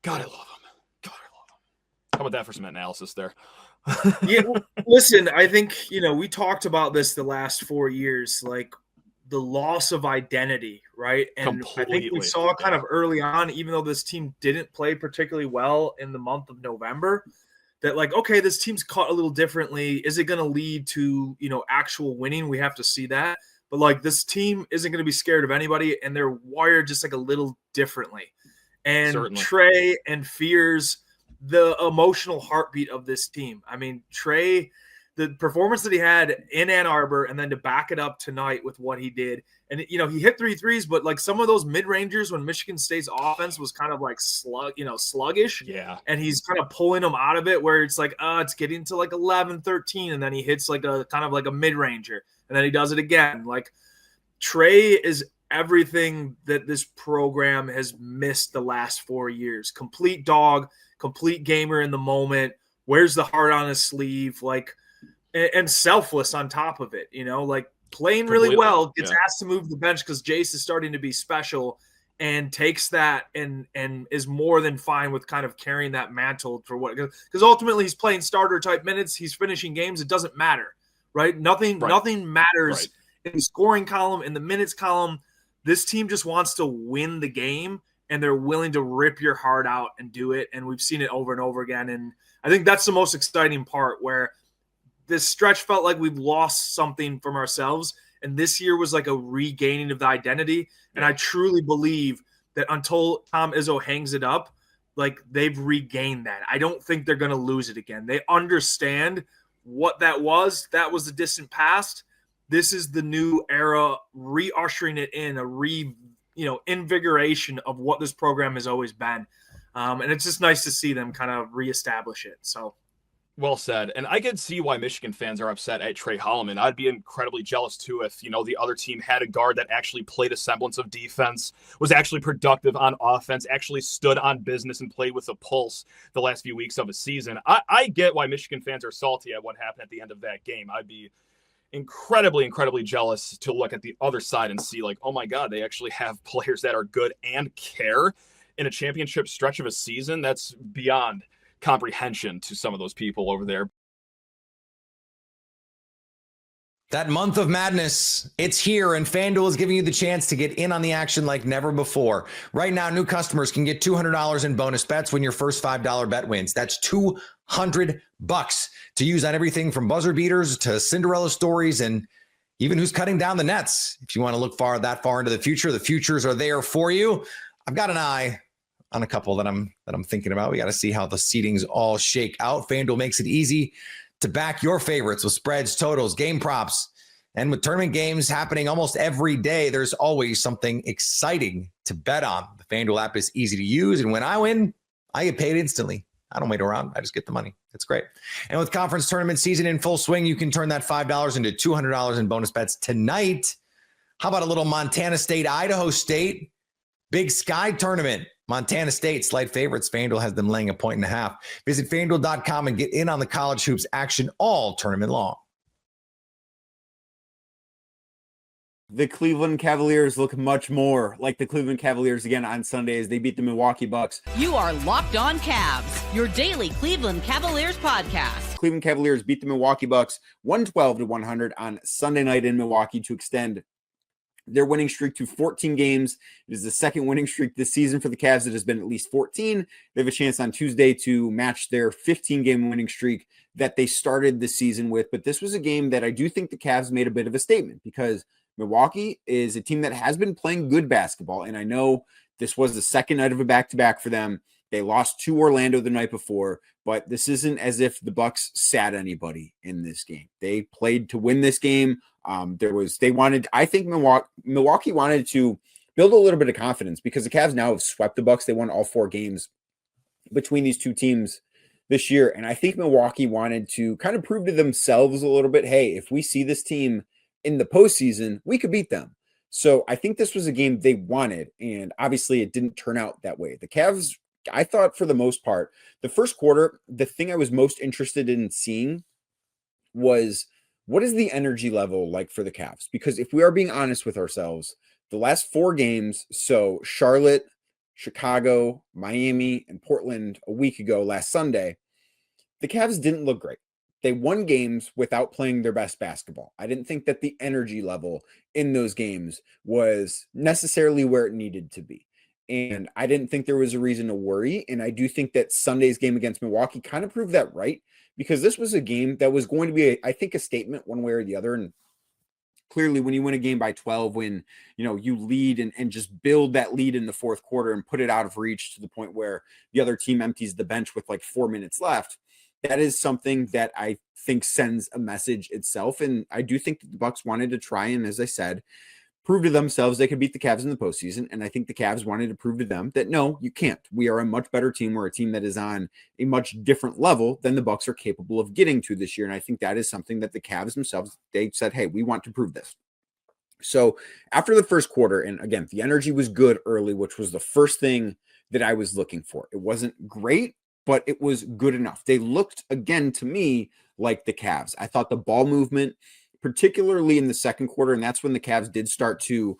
God, I love him. How about that for some analysis there? Listen, I think, we talked about this the last 4 years, like the loss of identity, right? And completely. I think we saw kind of early on, even though this team didn't play particularly well in the month of November, that like, okay, this team's caught a little differently. Is it going to lead to, actual winning? We have to see that. But like this team isn't going to be scared of anybody, and they're wired just like a little differently. And certainly. Trey and Fears, the emotional heartbeat of this team. I mean, Trey, the performance that he had in Ann Arbor, and then to back it up tonight with what he did. And, he hit 3 threes, but like some of those mid-rangers when Michigan State's offense was kind of like sluggish. Yeah. And he's kind of pulling them out of it where it's like, it's getting to like 11, 13. And then he hits like a kind of like a mid-ranger. And then he does it again. Like Trey is everything that this program has missed the last 4 years. Complete dog, complete gamer in the moment, wears the heart on his sleeve, like, and selfless on top of it, like playing really well, gets asked to move the bench because Jace is starting to be special and takes that and is more than fine with kind of carrying that mantle for what, because ultimately he's playing starter type minutes. He's finishing games. It doesn't matter, right? Nothing matters in the scoring column, in the minutes column. This team just wants to win the game, and they're willing to rip your heart out and do it. And we've seen it over and over again. And I think that's the most exciting part, where this stretch felt like we've lost something from ourselves. And this year was like a regaining of the identity. And I truly believe that until Tom Izzo hangs it up, like they've regained that. I don't think they're going to lose it again. They understand what that was. That was the distant past. This is the new era, re-ushering it in, invigoration of what this program has always been. And it's just nice to see them kind of reestablish it. So Well said. And I could see why Michigan fans are upset at Trey Holloman. I'd be incredibly jealous too if, the other team had a guard that actually played a semblance of defense, was actually productive on offense, actually stood on business and played with a pulse the last few weeks of a season. I get why Michigan fans are salty at what happened at the end of that game. I'd be incredibly, incredibly jealous to look at the other side and see like, oh my God, they actually have players that are good and care in a championship stretch of a season. That's beyond comprehension to some of those people over there. That month of madness, it's here, and FanDuel is giving you the chance to get in on the action like never before. Right now, new customers can get $200 in bonus bets when your first $5 bet wins. That's $200 to use on everything from buzzer beaters to Cinderella stories and even who's cutting down the nets. If you want to look that far into the future, the futures are there for you. I've got an eye on a couple that I'm thinking about. We got to see how the seedings all shake out. FanDuel makes it easy to back your favorites with spreads, totals, game props, and with tournament games happening almost every day, there's always something exciting to bet on. The FanDuel app is easy to use, and when I win, I get paid instantly. I don't wait around. I just get the money. It's great. And with conference tournament season in full swing, you can turn that $5 into $200 in bonus bets tonight. How about a little Montana State, Idaho State? Big Sky tournament. Montana State, slight favorites. FanDuel has them laying 1.5. Visit FanDuel.com and get in on the college hoops action all tournament long. The Cleveland Cavaliers look much more like the Cleveland Cavaliers again on Sunday as they beat the Milwaukee Bucks. You are Locked On Cavs, your daily Cleveland Cavaliers podcast. Cleveland Cavaliers beat the Milwaukee Bucks 112-100 on Sunday night in Milwaukee to extend their winning streak to 14 games. It is the second winning streak this season for the Cavs that has been at least 14. They have a chance on Tuesday to match their 15-game winning streak that they started the season with. But this was a game that I do think the Cavs made a bit of a statement because Milwaukee is a team that has been playing good basketball. And I know this was the second night of a back-to-back for them. They lost to Orlando the night before, but this isn't as if the Bucks sat anybody in this game. They played to win this game. I think Milwaukee wanted to build a little bit of confidence because the Cavs now have swept the Bucks. They won all 4 games between these two teams this year. And I think Milwaukee wanted to kind of prove to themselves a little bit, hey, if we see this team in the postseason, we could beat them. So I think this was a game they wanted. And obviously it didn't turn out that way. The Cavs, I thought for the most part, the first quarter, the thing I was most interested in seeing was what is the energy level like for the Cavs? Because if we are being honest with ourselves, the last 4 games, so Charlotte, Chicago, Miami, and Portland a week ago last Sunday, the Cavs didn't look great. They won games without playing their best basketball. I didn't think that the energy level in those games was necessarily where it needed to be. And I didn't think there was a reason to worry. And I do think that Sunday's game against Milwaukee kind of proved that right, because this was a game that was going to be, I think, a statement one way or the other. And clearly when you win a game by 12, when, you lead and just build that lead in the fourth quarter and put it out of reach to the point where the other team empties the bench with like 4 minutes left, that is something that I think sends a message itself. And I do think that the Bucks wanted to try and, as I said, prove to themselves they could beat the Cavs in the postseason. And I think the Cavs wanted to prove to them that, no, you can't. We are a much better team. We're a team that is on a much different level than the Bucks are capable of getting to this year. And I think that is something that the Cavs themselves, they said, hey, we want to prove this. So after the first quarter, and again, the energy was good early, which was the first thing that I was looking for. It wasn't great, but it was good enough. They looked, again, to me, like the Cavs. I thought the ball movement, particularly in the second quarter, and that's when the Cavs did start to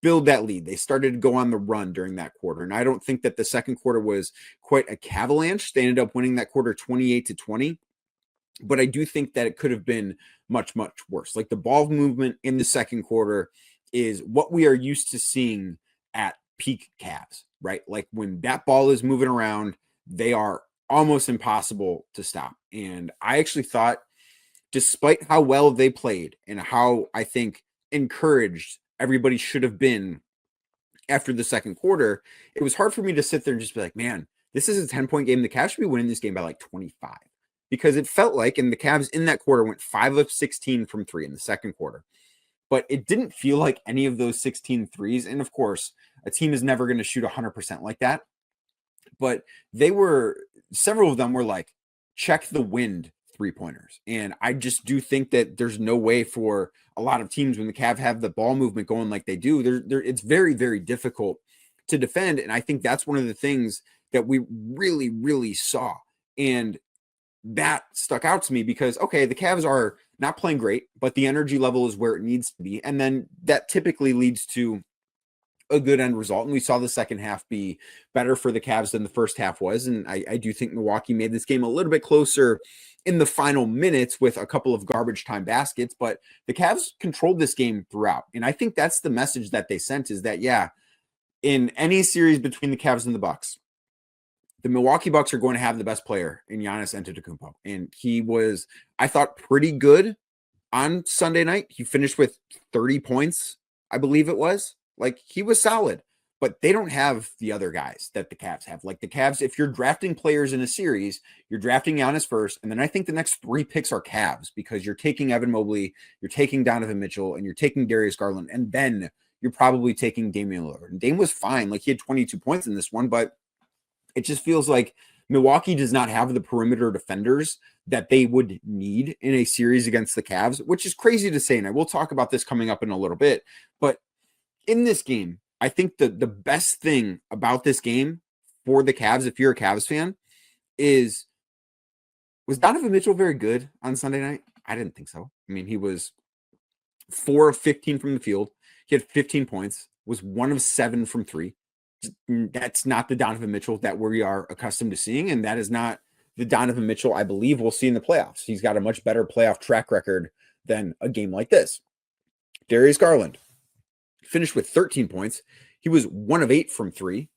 build that lead. They started to go on the run during that quarter. And I don't think that the second quarter was quite a Cavalanche. They ended up winning that quarter 28-20. But I do think that it could have been much, much worse. Like the ball movement in the second quarter is what we are used to seeing at peak Cavs, right? Like when that ball is moving around, they are almost impossible to stop. And I actually thought, despite how well they played and how I think encouraged everybody should have been after the second quarter, it was hard for me to sit there and just be like, man, this is a 10-point game. The Cavs should be winning this game by like 25. Because it felt like, and the Cavs in that quarter went 5 of 16 from 3 in the second quarter. But it didn't feel like any of those 16 threes. And of course, a team is never going to shoot 100% like that. But several of them were like, check the wind 3-pointers. And I just do think that there's no way for a lot of teams when the Cavs have the ball movement going like they do, it's very, very difficult to defend. And I think that's one of the things that we really, really saw. And that stuck out to me because, okay, the Cavs are not playing great, but the energy level is where it needs to be. And then that typically leads to a good end result. And we saw the second half be better for the Cavs than the first half was. And I do think Milwaukee made this game a little bit closer in the final minutes with a couple of garbage time baskets, but the Cavs controlled this game throughout. And I think that's the message that they sent is that, yeah, in any series between the Cavs and the Bucks, the Milwaukee Bucks are going to have the best player in Giannis Antetokounmpo. And he was, I thought, pretty good on Sunday night. He finished with 30 points, I believe it was. Like, he was solid, but they don't have the other guys that the Cavs have. Like, the Cavs, if you're drafting players in a series, you're drafting Giannis first, and then I think the next 3 picks are Cavs because you're taking Evan Mobley, you're taking Donovan Mitchell, and you're taking Darius Garland, and then you're probably taking Damian Lillard. And Dame was fine. Like, he had 22 points in this one, but it just feels like Milwaukee does not have the perimeter defenders that they would need in a series against the Cavs, which is crazy to say. And I will talk about this coming up in a little bit. But in this game, I think the best thing about this game for the Cavs, if you're a Cavs fan, was Donovan Mitchell very good on Sunday night? I didn't think so. I mean, he was 4 of 15 from the field. He had 15 points, was 1 of 7 from 3. That's not the Donovan Mitchell that we are accustomed to seeing. And that is not the Donovan Mitchell I believe we'll see in the playoffs. He's got a much better playoff track record than a game like this. Darius Garland finished with 13 points. He was 1 of 8 from 3,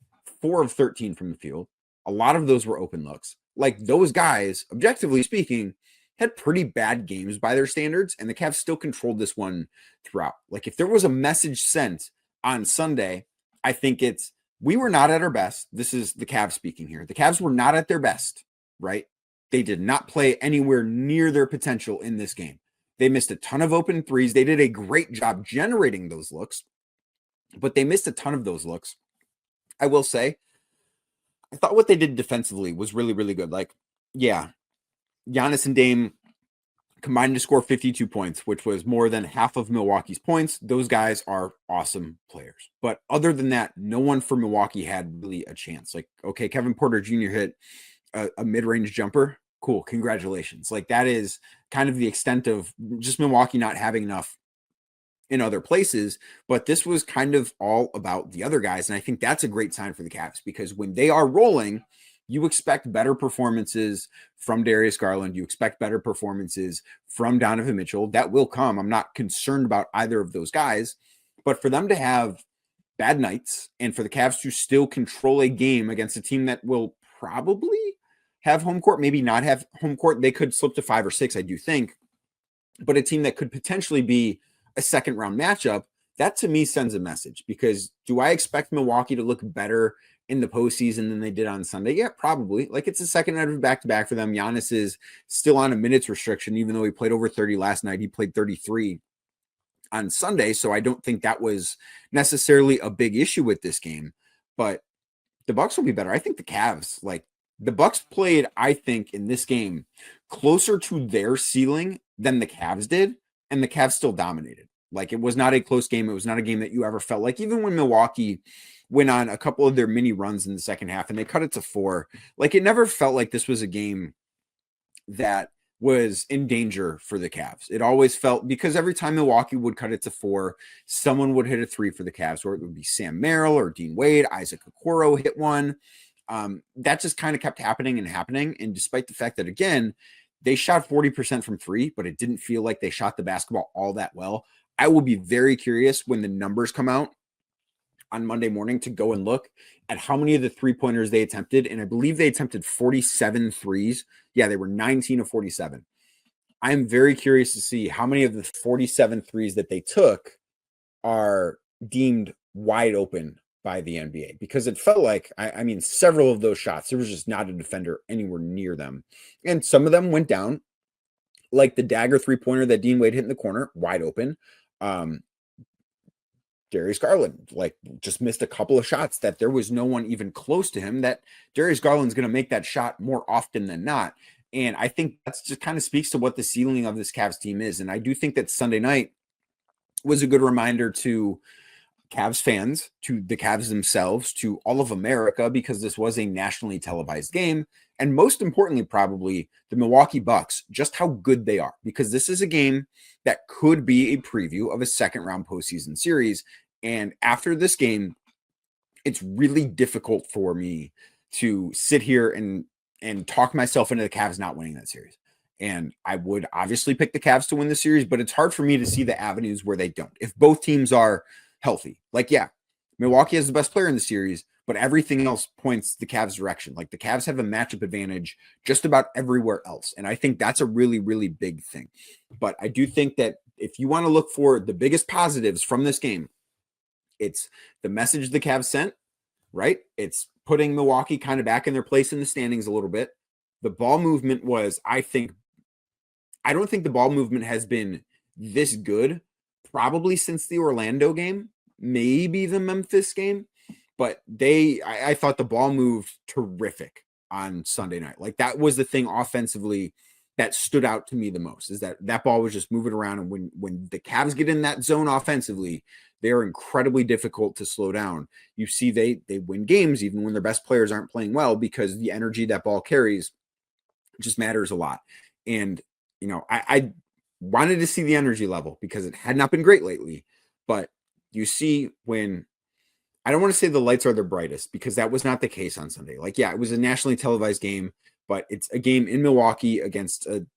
4 of 13 from the field. A lot of those were open looks. Like, those guys, objectively speaking, had pretty bad games by their standards, and the Cavs still controlled this one throughout. Like, if there was a message sent on Sunday, I think it's, we were not at our best. This is the Cavs speaking here. The Cavs were not at their best, right? They did not play anywhere near their potential in this game. They missed a ton of open threes. They did a great job generating those looks, but they missed a ton of those looks. I will say, I thought what they did defensively was really, really good. Like, yeah, Giannis and Dame combined to score 52 points, which was more than half of Milwaukee's points. Those guys are awesome players. But other than that, no one for Milwaukee had really a chance. Like, okay, Kevin Porter Jr. hit a mid-range jumper. Cool. Congratulations. Like, that is kind of the extent of just Milwaukee not having enough in other places. But this was kind of all about the other guys. And I think that's a great sign for the Cavs because when they are rolling, you expect better performances from Darius Garland. You expect better performances from Donovan Mitchell. That will come. I'm not concerned about either of those guys. But for them to have bad nights and for the Cavs to still control a game against a team that will probably have home court, maybe not have home court, they could slip to 5 or 6, I do think. But a team that could potentially be a second-round matchup, that to me sends a message because do I expect Milwaukee to look better in the postseason than they did on Sunday? Yeah, probably. Like, it's the second night of back-to-back for them. Giannis is still on a minutes restriction, even though he played over 30 last night. He played 33 on Sunday, so I don't think that was necessarily a big issue with this game. But the Bucks will be better. I think the Cavs, like, the Bucks played, I think, in this game closer to their ceiling than the Cavs did, and the Cavs still dominated. Like, it was not a close game. It was not a game that you ever felt like, even when Milwaukee went on a couple of their mini runs in the second half and they cut it to 4. Like, it never felt like this was a game that was in danger for the Cavs. It always felt, because every time Milwaukee would cut it to 4, someone would hit a 3 for the Cavs, or it would be Sam Merrill or Dean Wade. Isaac Okoro hit one. That just kind of kept happening and happening. And despite the fact that, again, they shot 40% from 3, but it didn't feel like they shot the basketball all that well. I will be very curious when the numbers come out on Monday morning to go and look at how many of the 3-pointers they attempted. And I believe they attempted 47 threes. Yeah, they were 19 of 47. I'm very curious to see how many of the 47 threes that they took are deemed wide open by the NBA, because it felt like, I mean, several of those shots, there was just not a defender anywhere near them. And some of them went down, like the dagger 3-pointer that Dean Wade hit in the corner, wide open. Darius Garland, like, just missed a couple of shots that there was no one even close to him, that Darius Garland's going to make that shot more often than not. And I think that's just kind of speaks to what the ceiling of this Cavs team is. And I do think that Sunday night was a good reminder to Cavs fans, to the Cavs themselves, to all of America, because this was a nationally televised game. And most importantly, probably the Milwaukee Bucks, just how good they are, because this is a game that could be a preview of a second round postseason series. And after this game, it's really difficult for me to sit here and talk myself into the Cavs not winning that series. And I would obviously pick the Cavs to win the series, but it's hard for me to see the avenues where they don't. If both teams are healthy, like, yeah, Milwaukee has the best player in the series, but everything else points the Cavs direction. Like, the Cavs have a matchup advantage just about everywhere else. And I think that's a really, really big thing. But I do think that if you want to look for the biggest positives from this game, it's the message the Cavs sent, right? It's putting Milwaukee kind of back in their place in the standings a little bit. The ball movement was, I don't think the ball movement has been this good probably since the Orlando game, maybe the Memphis game, but I thought the ball moved terrific on Sunday night. Like, that was the thing offensively that stood out to me the most, is that ball was just moving around. And when the Cavs get in that zone offensively, they're incredibly difficult to slow down. You see, they win games even when their best players aren't playing well, because the energy that ball carries just matters a lot. And, I wanted to see the energy level because it had not been great lately. But you see, when I don't want to say the lights are their brightest, because that was not the case on Sunday. Like, yeah, it was a nationally televised game, but it's a game in Milwaukee against an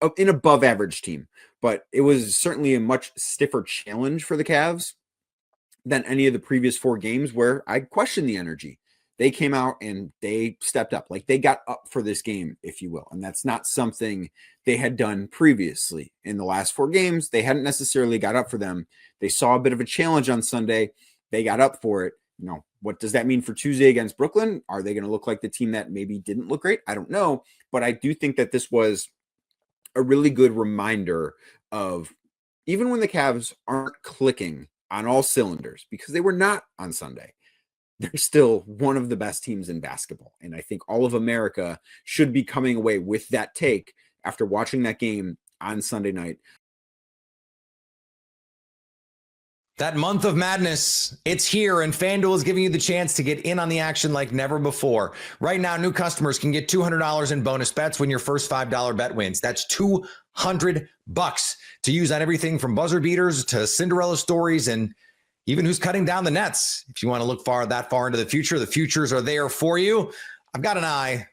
above average team. But it was certainly a much stiffer challenge for the Cavs than any of the previous 4 games where I questioned the energy. They came out and they stepped up. Like, they got up for this game, if you will. And that's not something they had done previously. In the last 4 games, they hadn't necessarily got up for them. They saw a bit of a challenge on Sunday. They got up for it. What does that mean for Tuesday against Brooklyn? Are they going to look like the team that maybe didn't look great? I don't know. But I do think that this was a really good reminder of, even when the Cavs aren't clicking on all cylinders, because they were not on Sunday, they're still one of the best teams in basketball. And I think all of America should be coming away with that take after watching that game on Sunday night. That month of madness, it's here, and FanDuel is giving you the chance to get in on the action like never before. Right now, new customers can get $200 in bonus bets when your first $5 bet wins. That's $200 to use on everything from buzzer beaters to Cinderella stories and even who's cutting down the nets. If you want to look that far into the future, the futures are there for you. I've got an eye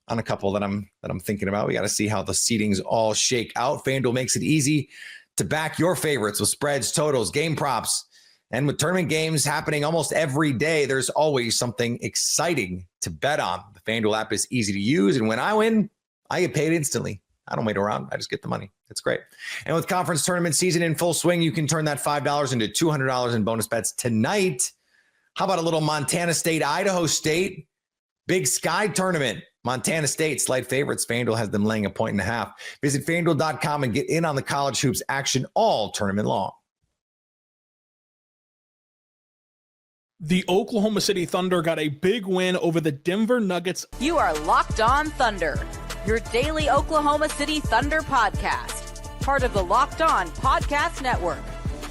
on a couple that I'm thinking about. We got to see how the seedings all shake out. FanDuel makes it easy to back your favorites with spreads, totals, game props. And with tournament games happening almost every day, there's always something exciting to bet on. The FanDuel app is easy to use, and when I win, I get paid instantly. I don't wait around. I just get the money. It's great. And with conference tournament season in full swing, you can turn that $5 into $200 in bonus bets tonight. How about a little Montana State, Idaho State? Big Sky tournament. Montana State, slight favorites. FanDuel has them laying 1.5. Visit FanDuel.com and get in on the college hoops action all tournament long. The Oklahoma City Thunder got a big win over the Denver Nuggets. You are Locked On Thunder, your daily Oklahoma City Thunder podcast. Part of the Locked On Podcast Network,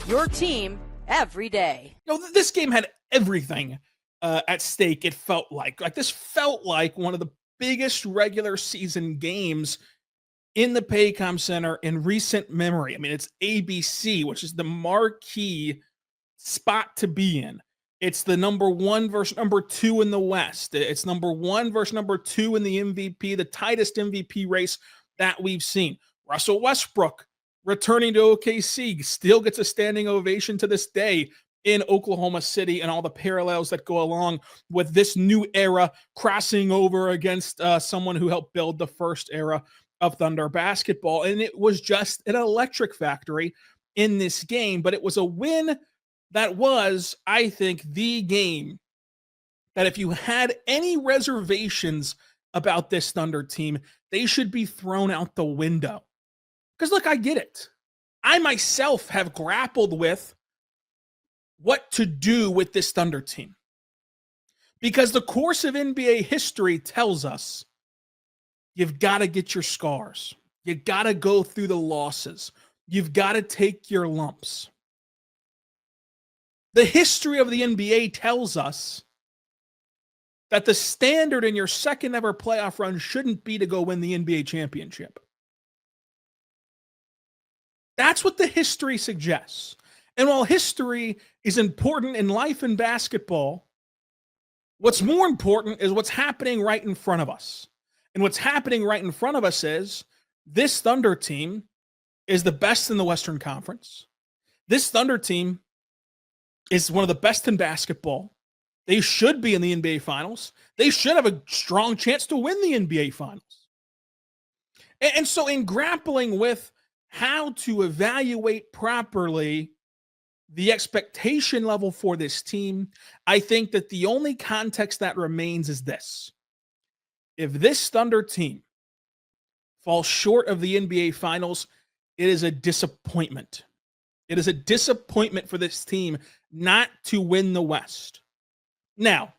your team every day. This game had everything at stake, it felt like. This felt like one of the biggest regular season games in the Paycom Center in recent memory. I mean, it's ABC, which is the marquee spot to be in. It's the number 1 versus number 2 in the West. It's number 1 versus number 2 in the MVP, the tightest MVP race that we've seen. Russell Westbrook returning to OKC still gets a standing ovation to this day in Oklahoma City, and all the parallels that go along with this new era crossing over against someone who helped build the first era of Thunder basketball. And it was just an electric factory in this game, but it was a win that was, I think, the game that if you had any reservations about this Thunder team, they should be thrown out the window. Because look, I get it. I myself have grappled with what to do with this Thunder team. Because the course of NBA history tells us you've got to get your scars. You got to go through the losses. You've got to take your lumps. The history of the NBA tells us that the standard in your second ever playoff run shouldn't be to go win the NBA championship. That's what the history suggests. And while history is important in life and basketball, what's more important is what's happening right in front of us. And what's happening right in front of us is this Thunder team is the best in the Western Conference. This Thunder team is one of the best in basketball. They should be in the NBA Finals. They should have a strong chance to win the NBA Finals. And so in grappling with how to evaluate properly the expectation level for this team, I think that the only context that remains is this. If this Thunder team falls short of the NBA Finals, it is a disappointment. It is a disappointment for this team not to win the West. Now,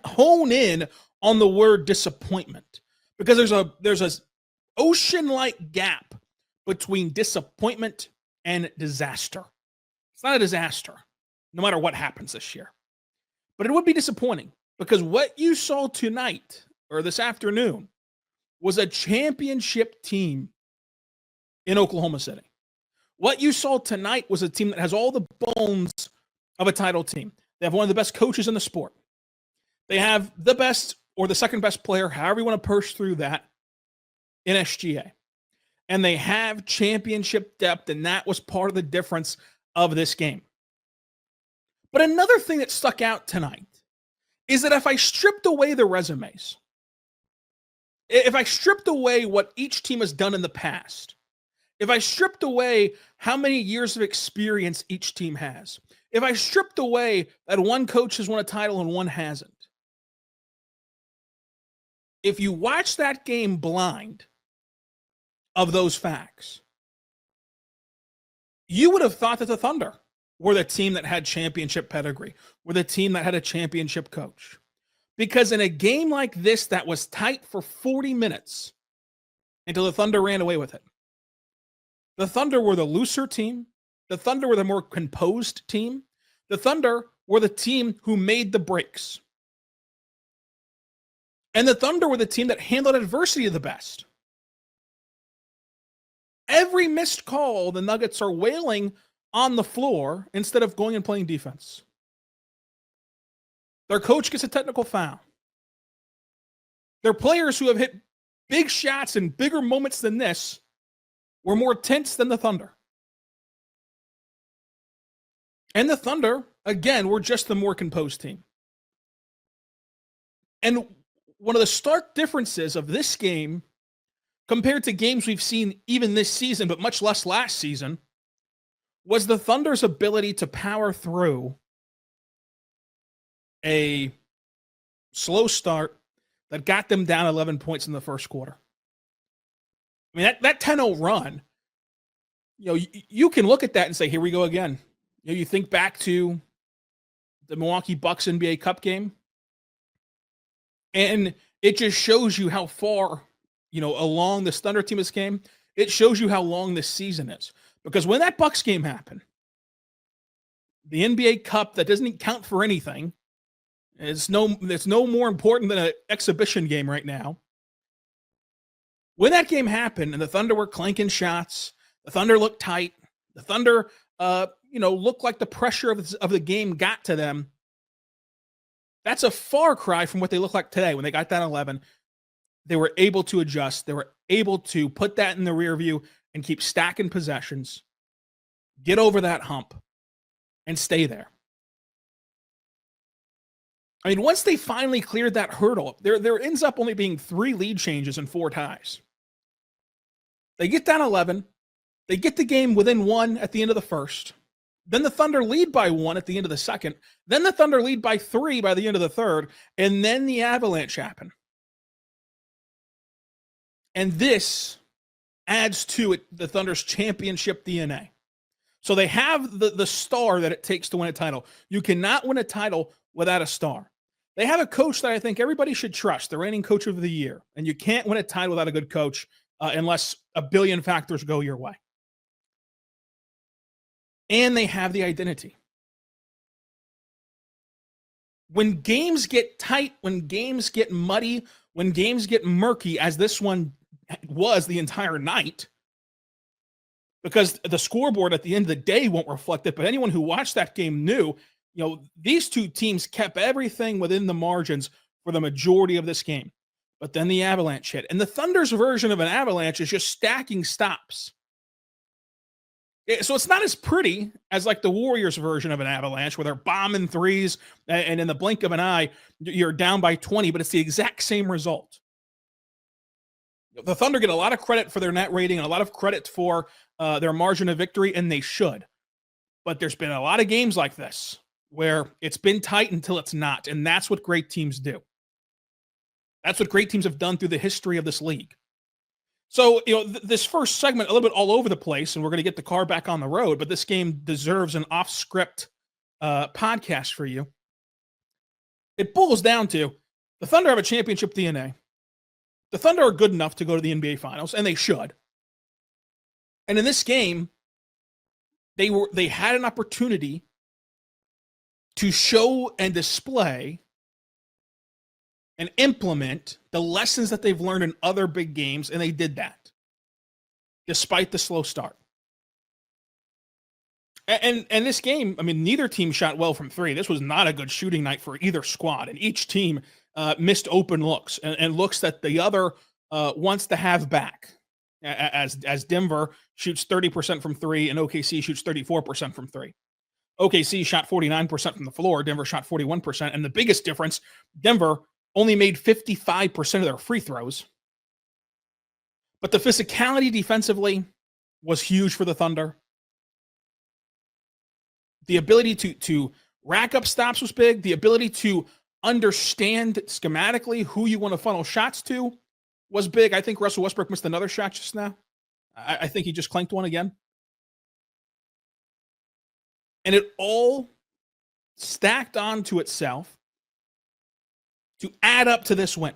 hone in on the word disappointment, because there's a ocean-like gap between disappointment and disaster. It's not a disaster, no matter what happens this year. But it would be disappointing because what you saw tonight or this afternoon was a championship team in Oklahoma City. What you saw tonight was a team that has all the bones of a title team. They have one of the best coaches in the sport. They have the best or the second best player, however you want to push through that, in SGA. And they have championship depth, and that was part of the difference of this game. But another thing that stuck out tonight is that if I stripped away the resumes, if I stripped away what each team has done in the past, if I stripped away how many years of experience each team has, if I stripped away that one coach has won a title and one hasn't, if you watch that game blind of those facts, you would have thought that the Thunder were the team that had championship pedigree, were the team that had a championship coach. Because in a game like this that was tight for 40 minutes until the Thunder ran away with it, the Thunder were the looser team. The Thunder were the more composed team. The Thunder were the team who made the breaks. And the Thunder were the team that handled adversity the best. Every missed call, the Nuggets are wailing on the floor instead of going and playing defense. Their coach gets a technical foul. Their players who have hit big shots in bigger moments than this were more tense than the Thunder. And the Thunder, again, were just the more composed team. And one of the stark differences of this game compared to games we've seen even this season, but much less last season, was the Thunder's ability to power through a slow start that got them down 11 points in the first quarter. I mean, that 10-0 run, you can look at that and say, here we go again. You think back to the Milwaukee Bucks NBA Cup game, and it just shows you how far, along this Thunder team has came. It shows you how long this season is. Because when that Bucks game happened, the NBA Cup that doesn't count for anything, it's no more important than an exhibition game right now. When that game happened and the Thunder were clanking shots, the Thunder looked tight, the Thunder, looked like the pressure of the game got to them. That's a far cry from what they look like today. When they got down 11, they were able to adjust. They were able to put that in the rear view and keep stacking possessions, get over that hump, and stay there. I mean, once they finally cleared that hurdle, there ends up only being 3 lead changes and 4 ties. They get down 11. They get the game within 1 at the end of the first. Then the Thunder lead by 1 at the end of the second. Then the Thunder lead by 3 by the end of the third. And then the avalanche happened. And this adds to it the Thunder's championship DNA. So they have the star that it takes to win a title. You cannot win a title without a star. They have a coach that I think everybody should trust, the reigning coach of the year. And you can't win a title without a good coach unless a billion factors go your way. And they have the identity. When games get tight, when games get muddy, when games get murky, as this one was the entire night, because the scoreboard at the end of the day won't reflect it, but anyone who watched that game knew, these two teams kept everything within the margins for the majority of this game. But then the Avalanche hit. And the Thunder's version of an avalanche is just stacking stops. So it's not as pretty as like the Warriors version of an avalanche where they're bombing threes and in the blink of an eye, you're down by 20, but it's the exact same result. The Thunder get a lot of credit for their net rating and a lot of credit for their margin of victory, and they should. But there's been a lot of games like this where it's been tight until it's not, and that's what great teams do. That's what great teams have done through the history of this league. So, this first segment, a little bit all over the place, and we're going to get the car back on the road, but this game deserves an off-script podcast for you. It boils down to the Thunder have a championship DNA. The Thunder are good enough to go to the NBA Finals, and they should. And in this game, they had an opportunity to show and display and implement the lessons that they've learned in other big games, and they did that, despite the slow start. And this game, I mean, neither team shot well from three. This was not a good shooting night for either squad, and each team missed open looks and looks that the other wants to have back. As Denver shoots 30% from three and OKC shoots 34% from three. OKC shot 49% from the floor. Denver shot 41%. And the biggest difference, Denver only made 55% of their free throws. But the physicality defensively was huge for the Thunder. The ability to rack up stops was big. The ability to understand schematically who you want to funnel shots to was big. I think Russell Westbrook missed another shot just now. I think he just clanked one again. And it all stacked onto itself to add up to this win.